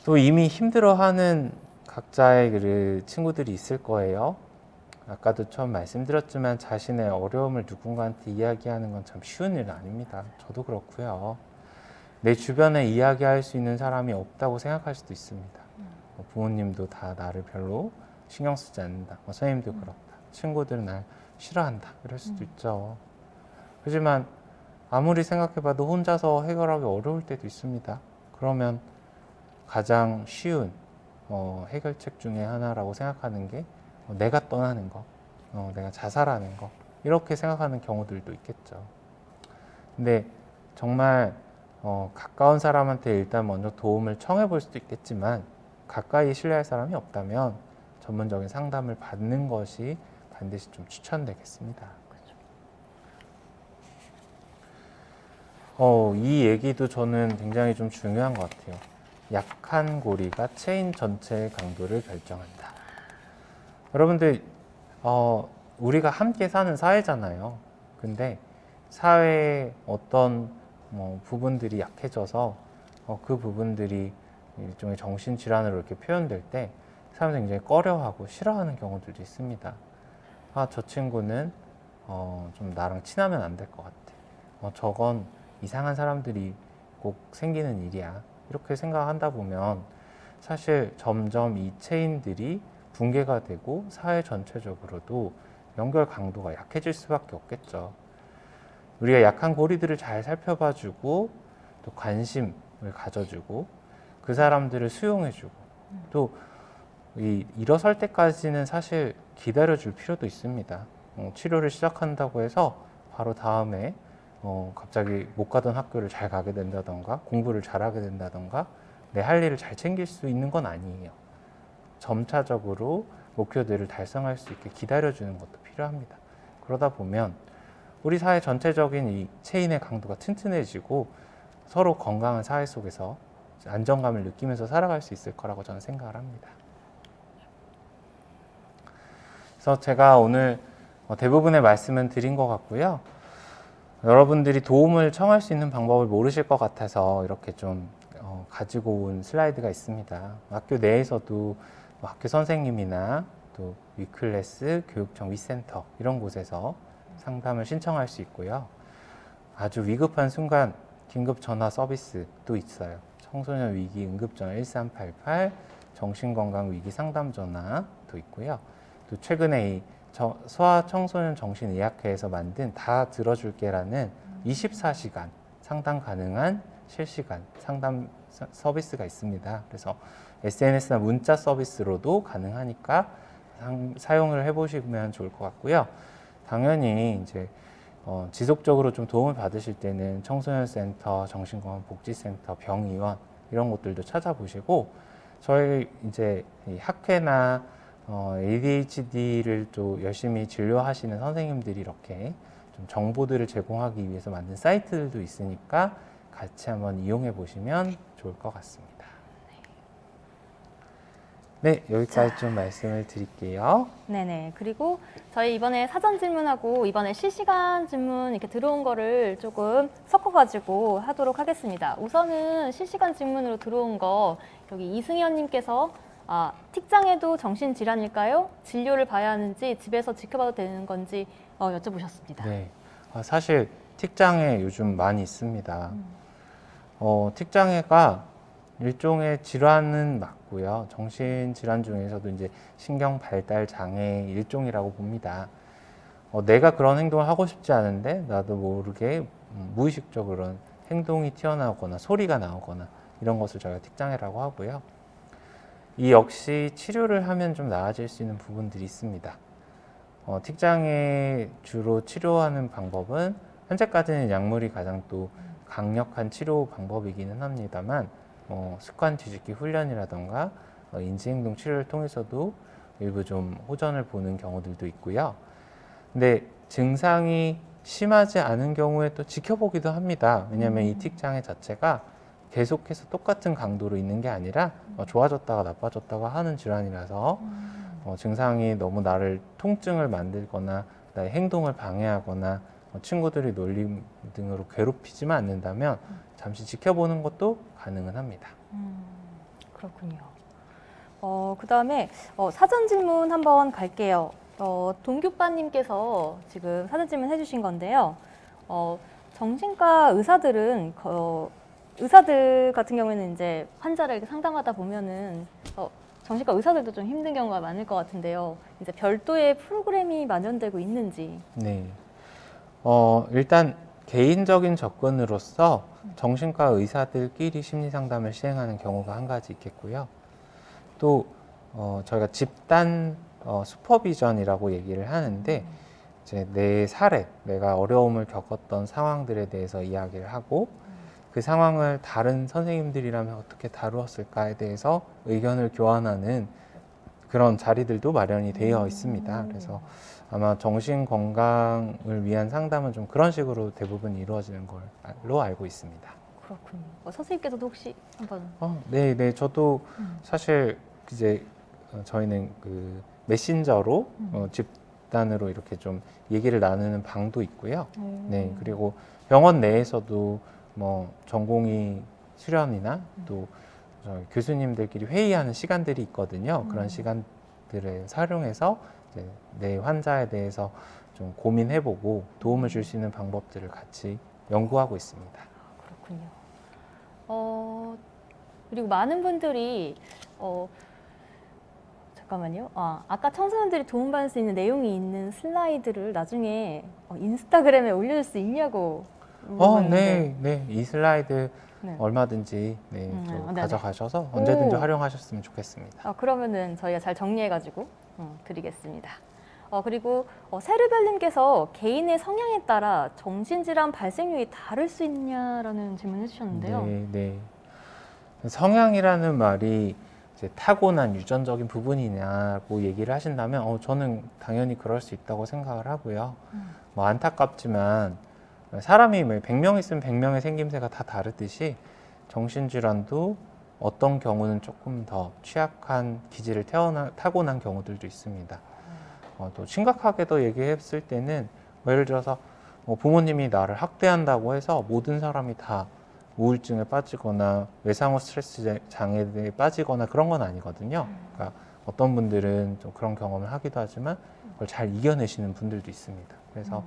Speaker 2: 또 이미 힘들어하는 각자의 그 친구들이 있을 거예요. 아까도 처음 말씀드렸지만 자신의 어려움을 누군가한테 이야기하는 건 참 쉬운 일은 아닙니다. 저도 그렇고요. 내 주변에 이야기할 수 있는 사람이 없다고 생각할 수도 있습니다. 부모님도 다 나를 별로 신경 쓰지 않는다. 선생님도 그렇다. 친구들은 날 싫어한다. 이럴 수도 있죠. 하지만 아무리 생각해봐도 혼자서 해결하기 어려울 때도 있습니다. 그러면 가장 쉬운 해결책 중에 하나라고 생각하는 게 내가 떠나는 거, 내가 자살하는 거 이렇게 생각하는 경우들도 있겠죠. 근데 정말 가까운 사람한테 일단 먼저 도움을 청해 볼 수도 있겠지만 가까이 신뢰할 사람이 없다면 전문적인 상담을 받는 것이 반드시 좀 추천되겠습니다. 이 얘기도 저는 굉장히 좀 중요한 것 같아요. 약한 고리가 체인 전체의 강도를 결정한다. 여러분들 우리가 함께 사는 사회잖아요. 근데 사회의 어떤 부분들이 약해져서 그 부분들이 일종의 정신질환으로 이렇게 표현될 때 사람들이 굉장히 꺼려하고 싫어하는 경우들도 있습니다. 저 친구는 좀 나랑 친하면 안 될 것 같아. 저건 이상한 사람들이 꼭 생기는 일이야. 이렇게 생각한다 보면 사실 점점 이 체인들이 붕괴가 되고 사회 전체적으로도 연결 강도가 약해질 수밖에 없겠죠. 우리가 약한 고리들을 잘 살펴봐주고 또 관심을 가져주고 그 사람들을 수용해주고 또 일어설 때까지는 사실 기다려줄 필요도 있습니다. 치료를 시작한다고 해서 바로 다음에 갑자기 못 가던 학교를 잘 가게 된다던가 공부를 잘하게 된다던가 내 할 일을 잘 챙길 수 있는 건 아니에요. 점차적으로 목표들을 달성할 수 있게 기다려주는 것도 필요합니다. 그러다 보면 우리 사회 전체적인 이 체인의 강도가 튼튼해지고 서로 건강한 사회 속에서 안정감을 느끼면서 살아갈 수 있을 거라고 저는 생각을 합니다. 그래서 제가 오늘 대부분의 말씀은 드린 것 같고요. 여러분들이 도움을 청할 수 있는 방법을 모르실 것 같아서 이렇게 좀 가지고 온 슬라이드가 있습니다. 학교 내에서도 뭐 학교 선생님이나 또 위클래스, 교육청, 위센터 이런 곳에서 상담을 신청할 수 있고요. 아주 위급한 순간 긴급 전화 서비스도 있어요. 청소년 위기 응급전화 1388, 정신건강 위기 상담 전화도 있고요. 또 최근에 이 소아청소년 정신의학회에서 만든 다 들어줄게라는 24시간 상담 가능한 실시간 상담 서비스가 있습니다. 그래서 SNS나 문자 서비스로도 가능하니까 사용을 해보시면 좋을 것 같고요. 당연히 이제 지속적으로 좀 도움을 받으실 때는 청소년센터, 정신건강복지센터, 병의원 이런 곳들도 찾아보시고 저희 이제 이 학회나 ADHD를 또 열심히 진료하시는 선생님들이 이렇게 좀 정보들을 제공하기 위해서 만든 사이트들도 있으니까 같이 한번 이용해 보시면 좋을 것 같습니다. 네, 여기까지 좀 말씀을 드릴게요.
Speaker 1: 네네. 그리고 저희 이번에 사전 질문하고 이번에 실시간 질문 이렇게 들어온 거를 조금 섞어가지고 하도록 하겠습니다. 우선은 실시간 질문으로 들어온 거 여기 이승현님께서 틱장애도 정신질환일까요? 진료를 봐야 하는지 집에서 지켜봐도 되는 건지 여쭤보셨습니다.
Speaker 2: 네, 사실 틱장애 요즘 많이 있습니다. 틱장애가 일종의 질환은 맞고요. 정신질환 중에서도 이제 신경 발달 장애 일종이라고 봅니다. 내가 그런 행동을 하고 싶지 않은데 나도 모르게 무의식적으로 행동이 튀어나오거나 소리가 나오거나 이런 것을 저희가 틱장애라고 하고요. 이 역시 치료를 하면 좀 나아질 수 있는 부분들이 있습니다. 틱장애 주로 치료하는 방법은 현재까지는 약물이 가장 또 강력한 치료 방법이기는 합니다만 습관 뒤집기 훈련이라던가 인지행동 치료를 통해서도 일부 좀 호전을 보는 경우들도 있고요. 근데 증상이 심하지 않은 경우에 또 지켜보기도 합니다. 왜냐하면 이 틱장애 자체가 계속해서 똑같은 강도로 있는 게 아니라 좋아졌다가 나빠졌다가 하는 질환이라서 증상이 너무 나를 통증을 만들거나 나의 행동을 방해하거나 친구들이 놀림 등으로 괴롭히지만 않는다면 잠시 지켜보는 것도 가능은 합니다.
Speaker 1: 그렇군요. 그 다음에 사전 질문 한번 갈게요. 동규빠님께서 지금 사전 질문 해주신 건데요. 정신과 의사들은 의사들 같은 경우에는 이제 환자를 이렇게 상담하다 보면은 정신과 의사들도 좀 힘든 경우가 많을 것 같은데요. 이제 별도의 프로그램이 마련되고 있는지.
Speaker 2: 네. 일단 개인적인 접근으로서 정신과 의사들끼리 심리 상담을 시행하는 경우가 한 가지 있겠고요. 또 저희가 집단 슈퍼비전이라고 얘기를 하는데 이제 내 사례, 내가 어려움을 겪었던 상황들에 대해서 이야기를 하고 그 상황을 다른 선생님들이라면 어떻게 다루었을까에 대해서 의견을 교환하는 그런 자리들도 마련이 되어 있습니다. 그래서 아마 정신 건강을 위한 상담은 좀 그런 식으로 대부분 이루어지는 걸로 알고 있습니다.
Speaker 1: 그렇군요. 선생님께서도 혹시 한번?
Speaker 2: 네. 저도 사실 이제 저희는 그 메신저로 집단으로 이렇게 좀 얘기를 나누는 방도 있고요. 네, 그리고 병원 내에서도 뭐 전공의 수련이나 또 저희 교수님들끼리 회의하는 시간들이 있거든요. 그런 시간들을 활용해서 이제 내 환자에 대해서 좀 고민해보고 도움을 줄 수 있는 방법들을 같이 연구하고 있습니다.
Speaker 1: 그렇군요. 그리고 많은 분들이 잠깐만요. 아까 청소년들이 도움받을 수 있는 내용이 있는 슬라이드를 나중에 인스타그램에 올려줄 수 있냐고 물어봤는데.
Speaker 2: 네. 이 슬라이드
Speaker 1: 네.
Speaker 2: 얼마든지 또
Speaker 1: 네네.
Speaker 2: 가져가셔서 언제든지
Speaker 1: 오.
Speaker 2: 활용하셨으면 좋겠습니다.
Speaker 1: 그러면은 저희가 잘 정리해가지고 드리겠습니다. 그리고 세르벨님께서 개인의 성향에 따라 정신질환 발생률이 다를 수 있냐라는 질문을 해주셨는데요.
Speaker 2: 네. 성향이라는 말이 이제 타고난 유전적인 부분이냐고 얘기를 하신다면 저는 당연히 그럴 수 있다고 생각을 하고요. 뭐 안타깝지만 사람이 100명 있으면 100명의 생김새가 다 다르듯이 정신질환도 어떤 경우는 조금 더 취약한 기질을 타고난 경우들도 있습니다. 또 심각하게도 얘기했을 때는 예를 들어서 부모님이 나를 학대한다고 해서 모든 사람이 다 우울증에 빠지거나 외상후 스트레스 장애에 빠지거나 그런 건 아니거든요. 그러니까 어떤 분들은 좀 그런 경험을 하기도 하지만 그걸 잘 이겨내시는 분들도 있습니다. 그래서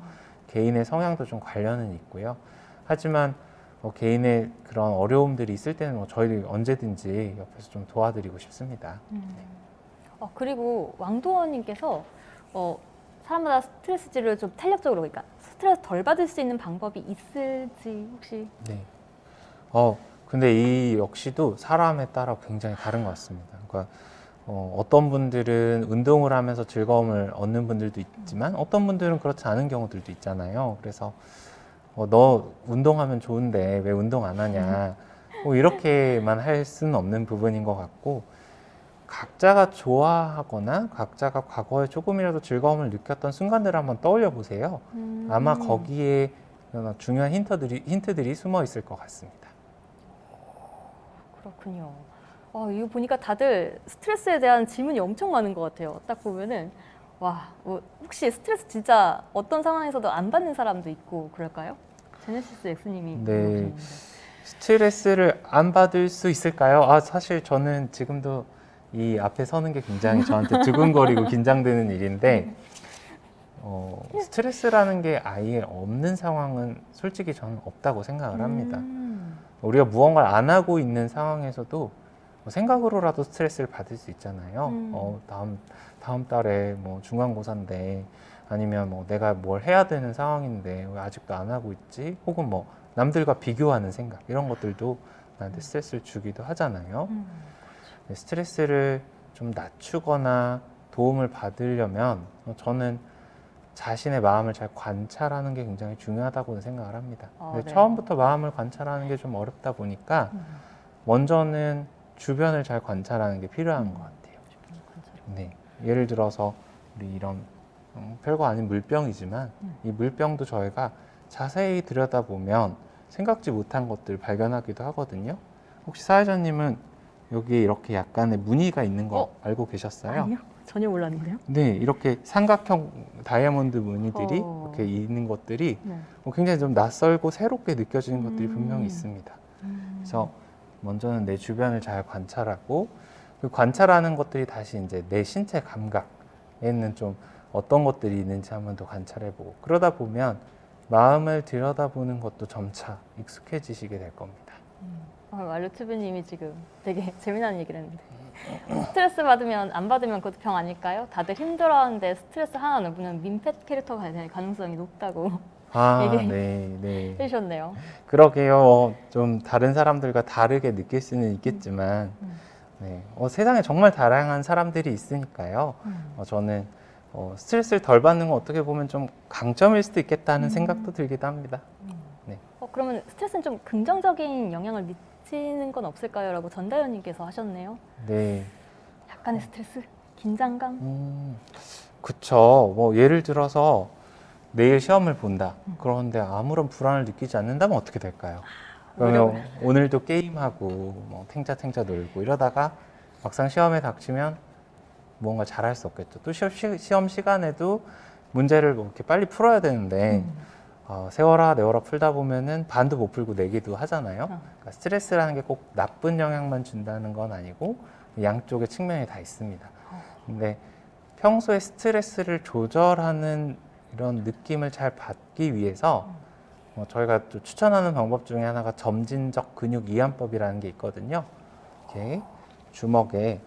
Speaker 2: 개인의 성향도 좀 관련은 있고요. 하지만 개인의 그런 어려움들이 있을 때는 저희들이 언제든지 옆에서 좀 도와드리고 싶습니다.
Speaker 1: 그리고 왕도원님께서 사람마다 스트레스를 좀 탄력적으로, 그러니까 스트레스 덜 받을 수 있는 방법이 있을지 혹시?
Speaker 2: 네. 근데 이 역시도 사람에 따라 굉장히 다른 것 같습니다. 그러니까 어떤 분들은 운동을 하면서 즐거움을 얻는 분들도 있지만 어떤 분들은 그렇지 않은 경우들도 있잖아요. 그래서 너 운동하면 좋은데 왜 운동 안 하냐, 이렇게만 할 수는 없는 부분인 것 같고, 각자가 좋아하거나 각자가 과거에 조금이라도 즐거움을 느꼈던 순간들을 한번 떠올려 보세요. 아마 거기에 중요한 힌트들이 숨어 있을 것 같습니다.
Speaker 1: 그렇군요. 이거 보니까 다들 스트레스에 대한 질문이 엄청 많은 것 같아요. 딱 보면은 혹시 스트레스 진짜 어떤 상황에서도 안 받는 사람도 있고 그럴까요? 제네시스 X님이
Speaker 2: 네.
Speaker 1: 물어보셨는데.
Speaker 2: 스트레스를 안 받을 수 있을까요? 사실 저는 지금도 이 앞에 서는 게 굉장히 저한테 두근거리고 긴장되는 일인데, 스트레스라는 게 아예 없는 상황은 솔직히 저는 없다고 생각을 합니다. 우리가 무언가를 안 하고 있는 상황에서도 생각으로라도 스트레스를 받을 수 있잖아요. 다음 달에 중간고사인데, 아니면 내가 뭘 해야 되는 상황인데 왜 아직도 안 하고 있지? 혹은 남들과 비교하는 생각, 이런 것들도 나한테 스트레스를 주기도 하잖아요. 스트레스를 좀 낮추거나 도움을 받으려면 저는 자신의 마음을 잘 관찰하는 게 굉장히 중요하다고 생각을 합니다. 근데
Speaker 1: 네.
Speaker 2: 처음부터 마음을 관찰하는 게 좀 어렵다 보니까 먼저는 주변을 잘 관찰하는 게 필요한 것 같아요. 네. 예를 들어서 우리 이런 별거 아닌 물병이지만 이 물병도 저희가 자세히 들여다보면 생각지 못한 것들 발견하기도 하거든요. 혹시 사회자님은 여기에 이렇게 약간의 무늬가 있는 거 알고 계셨어요?
Speaker 1: 아니요, 전혀 몰랐는데요.
Speaker 2: 네, 이렇게 삼각형 다이아몬드 무늬들이
Speaker 1: 어.
Speaker 2: 이렇게 있는 것들이
Speaker 1: 네.
Speaker 2: 굉장히 좀 낯설고 새롭게 느껴지는 것들이 분명히 있습니다. 그래서 먼저는 내 주변을 잘 관찰하고, 그 관찰하는 것들이 다시 이제 내 신체 감각에는 좀 어떤 것들이 있는지 한번 더 관찰해보고, 그러다 보면 마음을 들여다보는 것도 점차 익숙해지시게 될 겁니다.
Speaker 1: 말루튜브님이 지금 되게 재미나는 얘기를 했는데, 스트레스 받으면 안 받으면 그것도 병 아닐까요? 다들 힘들어하는데 스트레스 하나 넘으면 민폐 캐릭터가 될 가능성이 높다고
Speaker 2: 네.
Speaker 1: 해주셨네요.
Speaker 2: 그러게요. 좀 다른 사람들과 다르게 느낄 수는 있겠지만, 네. 세상에 정말 다양한 사람들이 있으니까요. 저는 스트레스를 덜 받는 건 어떻게 보면 좀 강점일 수도 있겠다는 생각도 들기도 합니다. 네.
Speaker 1: 그러면 스트레스는 좀 긍정적인 영향을 미치는 건 없을까요? 라고 전다현님께서 하셨네요.
Speaker 2: 네.
Speaker 1: 약간의 스트레스? 긴장감?
Speaker 2: 그쵸. 예를 들어서 내일 시험을 본다. 그런데 아무런 불안을 느끼지 않는다면 어떻게 될까요? 그러면 오늘도 게임하고 탱자탱자 놀고 이러다가 막상 시험에 닥치면 무언가 잘할 수 없겠죠. 또 시험 시간에도 문제를 이렇게 빨리 풀어야 되는데 세워라 내워라 풀다 보면은 반도 못 풀고 내기도 하잖아요. 그러니까 스트레스라는 게 꼭 나쁜 영향만 준다는 건 아니고 양쪽의 측면이 다 있습니다. 근데 평소에 스트레스를 조절하는 이런 느낌을 잘 받기 위해서 저희가 또 추천하는 방법 중에 하나가 점진적 근육 이완법이라는 게 있거든요. 이렇게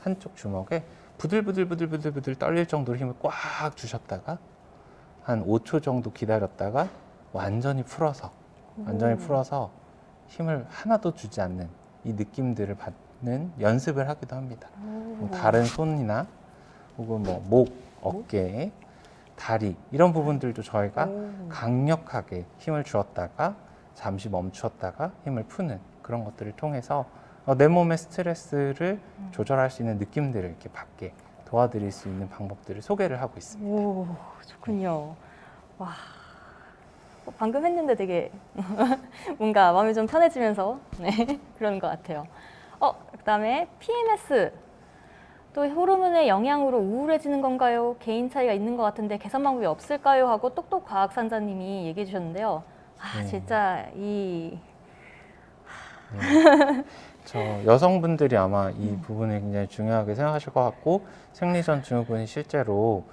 Speaker 2: 한쪽 주먹에 부들부들 떨릴 정도로 힘을 꽉 주셨다가 한 5초 정도 기다렸다가 완전히 풀어서 힘을 하나도 주지 않는 이 느낌들을 받는 연습을 하기도 합니다. 다른 손이나 혹은 목, 어깨, 다리 이런 부분들도 저희가 강력하게 힘을 주었다가 잠시 멈추었다가 힘을 푸는 그런 것들을 통해서 내 몸의 스트레스를 조절할 수 있는 느낌들을 이렇게 받게 도와드릴 수 있는 방법들을 소개를 하고 있습니다.
Speaker 1: 오, 좋군요. 와, 방금 했는데 되게 뭔가 마음이 좀 편해지면서 그런 것 같아요. 그다음에 PMS 또 호르몬의 영향으로 우울해지는 건가요? 개인 차이가 있는 것 같은데 개선 방법이 없을까요? 하고 똑똑 과학산자님이 얘기해 주셨는데요. 아,
Speaker 2: 네.
Speaker 1: 진짜 이
Speaker 2: 네. 저 여성분들이 아마 이 부분을 굉장히 중요하게 생각하실 것 같고 생리전 증후군이 실제로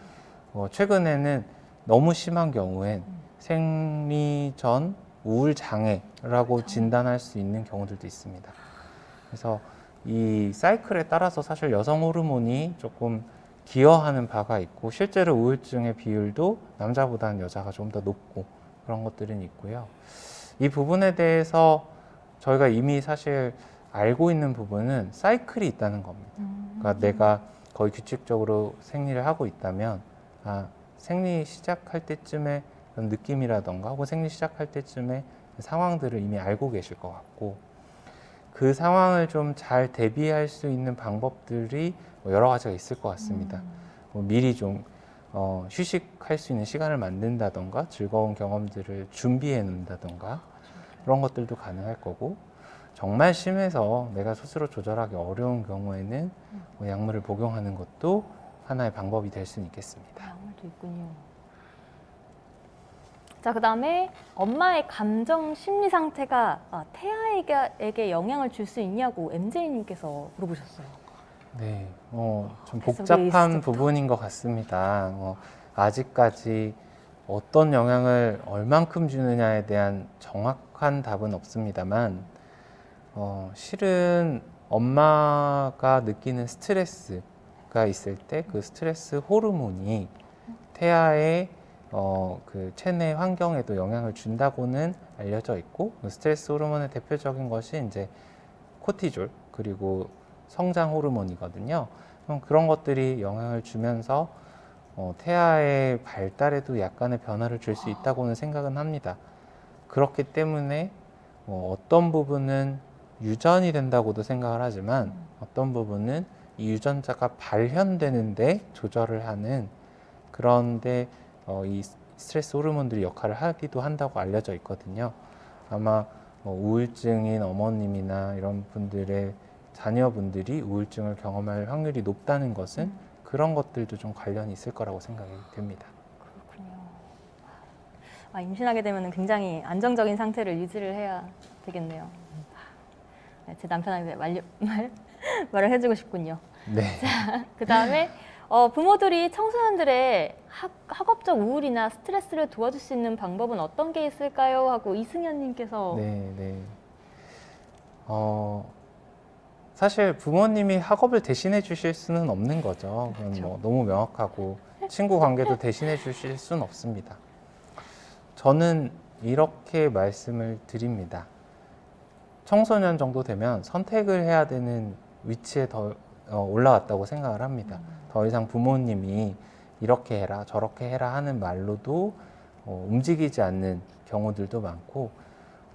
Speaker 2: 최근에는 너무 심한 경우엔 생리전 우울 장애라고 진단할 수 있는 경우들도 있습니다. 그래서 이 사이클에 따라서 사실 여성 호르몬이 조금 기여하는 바가 있고 실제로 우울증의 비율도 남자보다는 여자가 좀 더 높고 그런 것들은 있고요. 이 부분에 대해서 저희가 이미 사실 알고 있는 부분은 사이클이 있다는 겁니다. 그러니까 내가 거의 규칙적으로 생리를 하고 있다면 생리 시작할 때쯤에 그런 느낌이라던가 혹은 생리 시작할 때쯤에 상황들을 이미 알고 계실 것 같고 그 상황을 좀 잘 대비할 수 있는 방법들이 여러 가지가 있을 것 같습니다. 미리 좀 휴식할 수 있는 시간을 만든다던가 즐거운 경험들을 준비해 놓는다던가 그런 것들도 가능할 거고 정말 심해서 내가 스스로 조절하기 어려운 경우에는 약물을 복용하는 것도 하나의 방법이 될 수는 있겠습니다.
Speaker 1: 약물도 있군요. 자, 그 다음에 엄마의 감정 심리 상태가 태아에게 영향을 줄 수 있냐고 MJ님께서 물어보셨어요.
Speaker 2: 네, 좀
Speaker 1: 그래서 우리
Speaker 2: 복잡한
Speaker 1: 있을 때부터.
Speaker 2: 부분인 것 같습니다. 아직까지 어떤 영향을 얼만큼 주느냐에 대한 정확한 답은 없습니다만, 실은 엄마가 느끼는 스트레스가 있을 때 그 스트레스 호르몬이 태아의 그 체내 환경에도 영향을 준다고는 알려져 있고, 그 스트레스 호르몬의 대표적인 것이 이제 코티졸 그리고 성장 호르몬이거든요. 그런 것들이 영향을 주면서 태아의 발달에도 약간의 변화를 줄 수 있다고는 생각은 합니다. 그렇기 때문에 어떤 부분은 유전이 된다고도 생각을 하지만 어떤 부분은 이 유전자가 발현되는데 조절을 하는 그런데 이 스트레스 호르몬들이 역할을 하기도 한다고 알려져 있거든요. 아마 우울증인 어머님이나 이런 분들의 자녀분들이 우울증을 경험할 확률이 높다는 것은 그런 것들도 좀 관련이 있을 거라고 생각이 됩니다.
Speaker 1: 그렇군요. 임신하게 되면 굉장히 안정적인 상태를 유지를 해야 되겠네요. 네, 제 남편한테 말을 해주고 싶군요.
Speaker 2: 네.
Speaker 1: 그 다음에 부모들이 청소년들의 학업적 우울이나 스트레스를 도와줄 수 있는 방법은 어떤 게 있을까요? 하고 이승현님께서
Speaker 2: 네. 사실 부모님이 학업을 대신해 주실 수는 없는 거죠. 그건 뭐 너무 명확하고 친구 관계도 대신해 주실 수는 없습니다. 저는 이렇게 말씀을 드립니다. 청소년 정도 되면 선택을 해야 되는 위치에 더 올라왔다고 생각을 합니다. 더 이상 부모님이 이렇게 해라 저렇게 해라 하는 말로도 움직이지 않는 경우들도 많고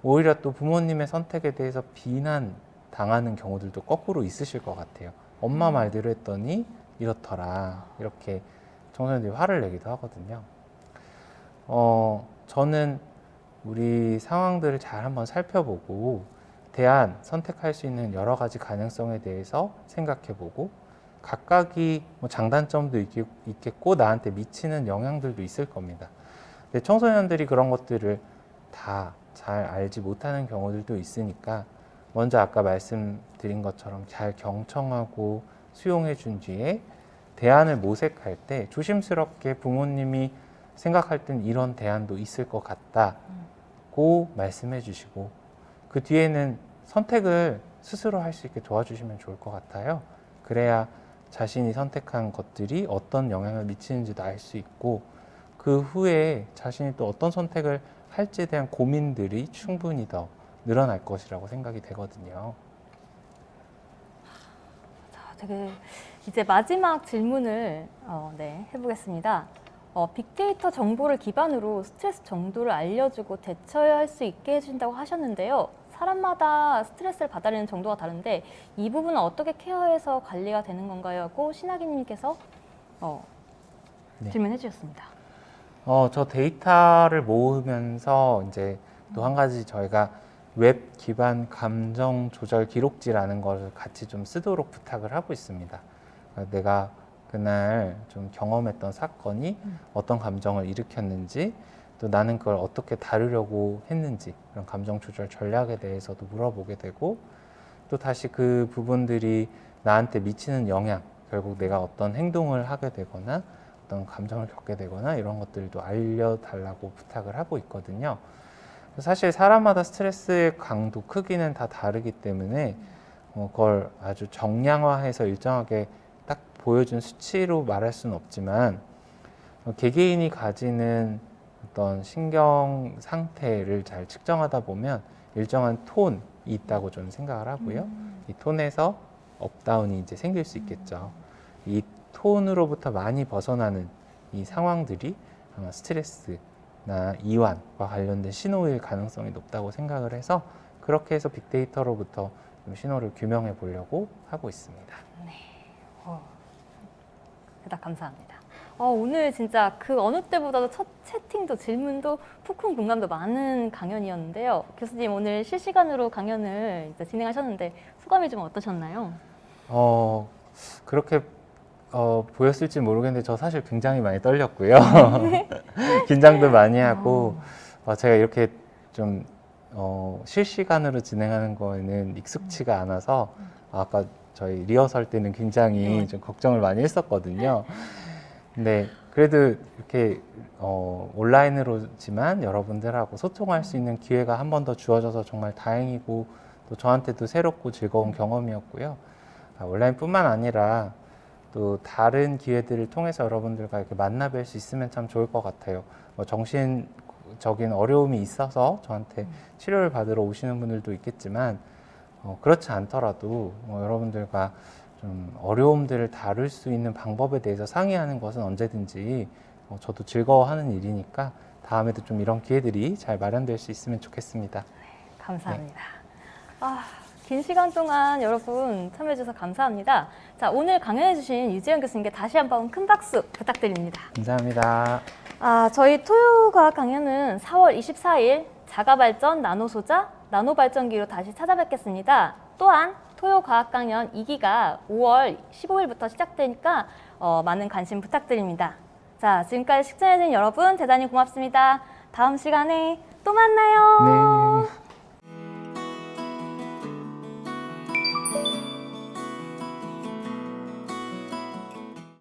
Speaker 2: 오히려 또 부모님의 선택에 대해서 비난 당하는 경우들도 거꾸로 있으실 것 같아요. 엄마 말대로 했더니 이렇더라 이렇게 청소년들이 화를 내기도 하거든요. 저는 우리 상황들을 잘 한번 살펴보고 선택할 수 있는 여러 가지 가능성에 대해서 생각해보고 각각이 장단점도 있겠고 나한테 미치는 영향들도 있을 겁니다. 근데 청소년들이 그런 것들을 다 잘 알지 못하는 경우들도 있으니까 먼저 아까 말씀드린 것처럼 잘 경청하고 수용해 준 뒤에 대안을 모색할 때 조심스럽게 부모님이 생각할 땐 이런 대안도 있을 것 같다고 말씀해 주시고 그 뒤에는 선택을 스스로 할 수 있게 도와주시면 좋을 것 같아요. 그래야 자신이 선택한 것들이 어떤 영향을 미치는지도 알 수 있고 그 후에 자신이 또 어떤 선택을 할지에 대한 고민들이 충분히 더 늘어날 것이라고 생각이 되거든요.
Speaker 1: 되게 이제 마지막 질문을 해보겠습니다. 빅데이터 정보를 기반으로 스트레스 정도를 알려주고 대처할 수 있게 해준다고 하셨는데요. 사람마다 스트레스를 받아들이는 정도가 다른데 이 부분은 어떻게 케어해서 관리가 되는 건가요? 하고 신학인님께서 질문해 주셨습니다.
Speaker 2: 저 데이터를 모으면서 이제 또 한 가지 저희가 웹 기반 감정 조절 기록지라는 걸 같이 좀 쓰도록 부탁을 하고 있습니다. 그러니까 내가 그날 좀 경험했던 사건이 어떤 감정을 일으켰는지, 또 나는 그걸 어떻게 다루려고 했는지, 그런 감정 조절 전략에 대해서도 물어보게 되고, 또 다시 그 부분들이 나한테 미치는 영향, 결국 내가 어떤 행동을 하게 되거나 어떤 감정을 겪게 되거나 이런 것들도 알려달라고 부탁을 하고 있거든요. 사실 사람마다 스트레스의 강도, 크기는 다 다르기 때문에 그걸 아주 정량화해서 일정하게 딱 보여준 수치로 말할 수는 없지만, 개개인이 가지는 어떤 신경 상태를 잘 측정하다 보면 일정한 톤이 있다고 저는 생각을 하고요. 이 톤에서 업다운이 이제 생길 수 있겠죠. 이 톤으로부터 많이 벗어나는 이 상황들이 아마 스트레스나 이완과 관련된 신호일 가능성이 높다고 생각을 해서, 그렇게 해서 빅데이터로부터 좀 신호를 규명해 보려고 하고 있습니다.
Speaker 1: 대답 감사합니다. 오늘 진짜 그 어느 때보다도 첫 채팅도 질문도 푸쿵 공감도 많은 강연이었는데요. 교수님 오늘 실시간으로 강연을 이제 진행하셨는데 소감이 좀 어떠셨나요?
Speaker 2: 그렇게 보였을지 모르겠는데 저 사실 굉장히 많이 떨렸고요. 긴장도 많이 하고, 제가 이렇게 좀 실시간으로 진행하는 거에는 익숙치가 않아서 아까 저희 리허설 때는 굉장히 좀 걱정을 많이 했었거든요. 근데 그래도 이렇게 온라인으로지만 여러분들하고 소통할 수 있는 기회가 한 번 더 주어져서 정말 다행이고, 또 저한테도 새롭고 즐거운 경험이었고요. 온라인뿐만 아니라 또 다른 기회들을 통해서 여러분들과 이렇게 만나 뵐 수 있으면 참 좋을 것 같아요. 정신적인 어려움이 있어서 저한테 치료를 받으러 오시는 분들도 있겠지만, 그렇지 않더라도 여러분들과 좀 어려움들을 다룰 수 있는 방법에 대해서 상의하는 것은 언제든지 저도 즐거워하는 일이니까 다음에도 좀 이런 기회들이 잘 마련될 수 있으면 좋겠습니다.
Speaker 1: 감사합니다. 긴 시간 동안 여러분 참여해주셔서 감사합니다. 자, 오늘 강연해주신 유지영 교수님께 다시 한번 큰 박수 부탁드립니다.
Speaker 2: 감사합니다.
Speaker 1: 저희 토요과학 강연은 4월 24일 자가발전 나노소자, 나노발전기로 다시 찾아뵙겠습니다. 또한 토요과학 강연 2기가 5월 15일부터 시작되니까 많은 관심 부탁드립니다. 자, 지금까지 시청해주신 여러분 대단히 고맙습니다. 다음 시간에 또 만나요.
Speaker 2: 네.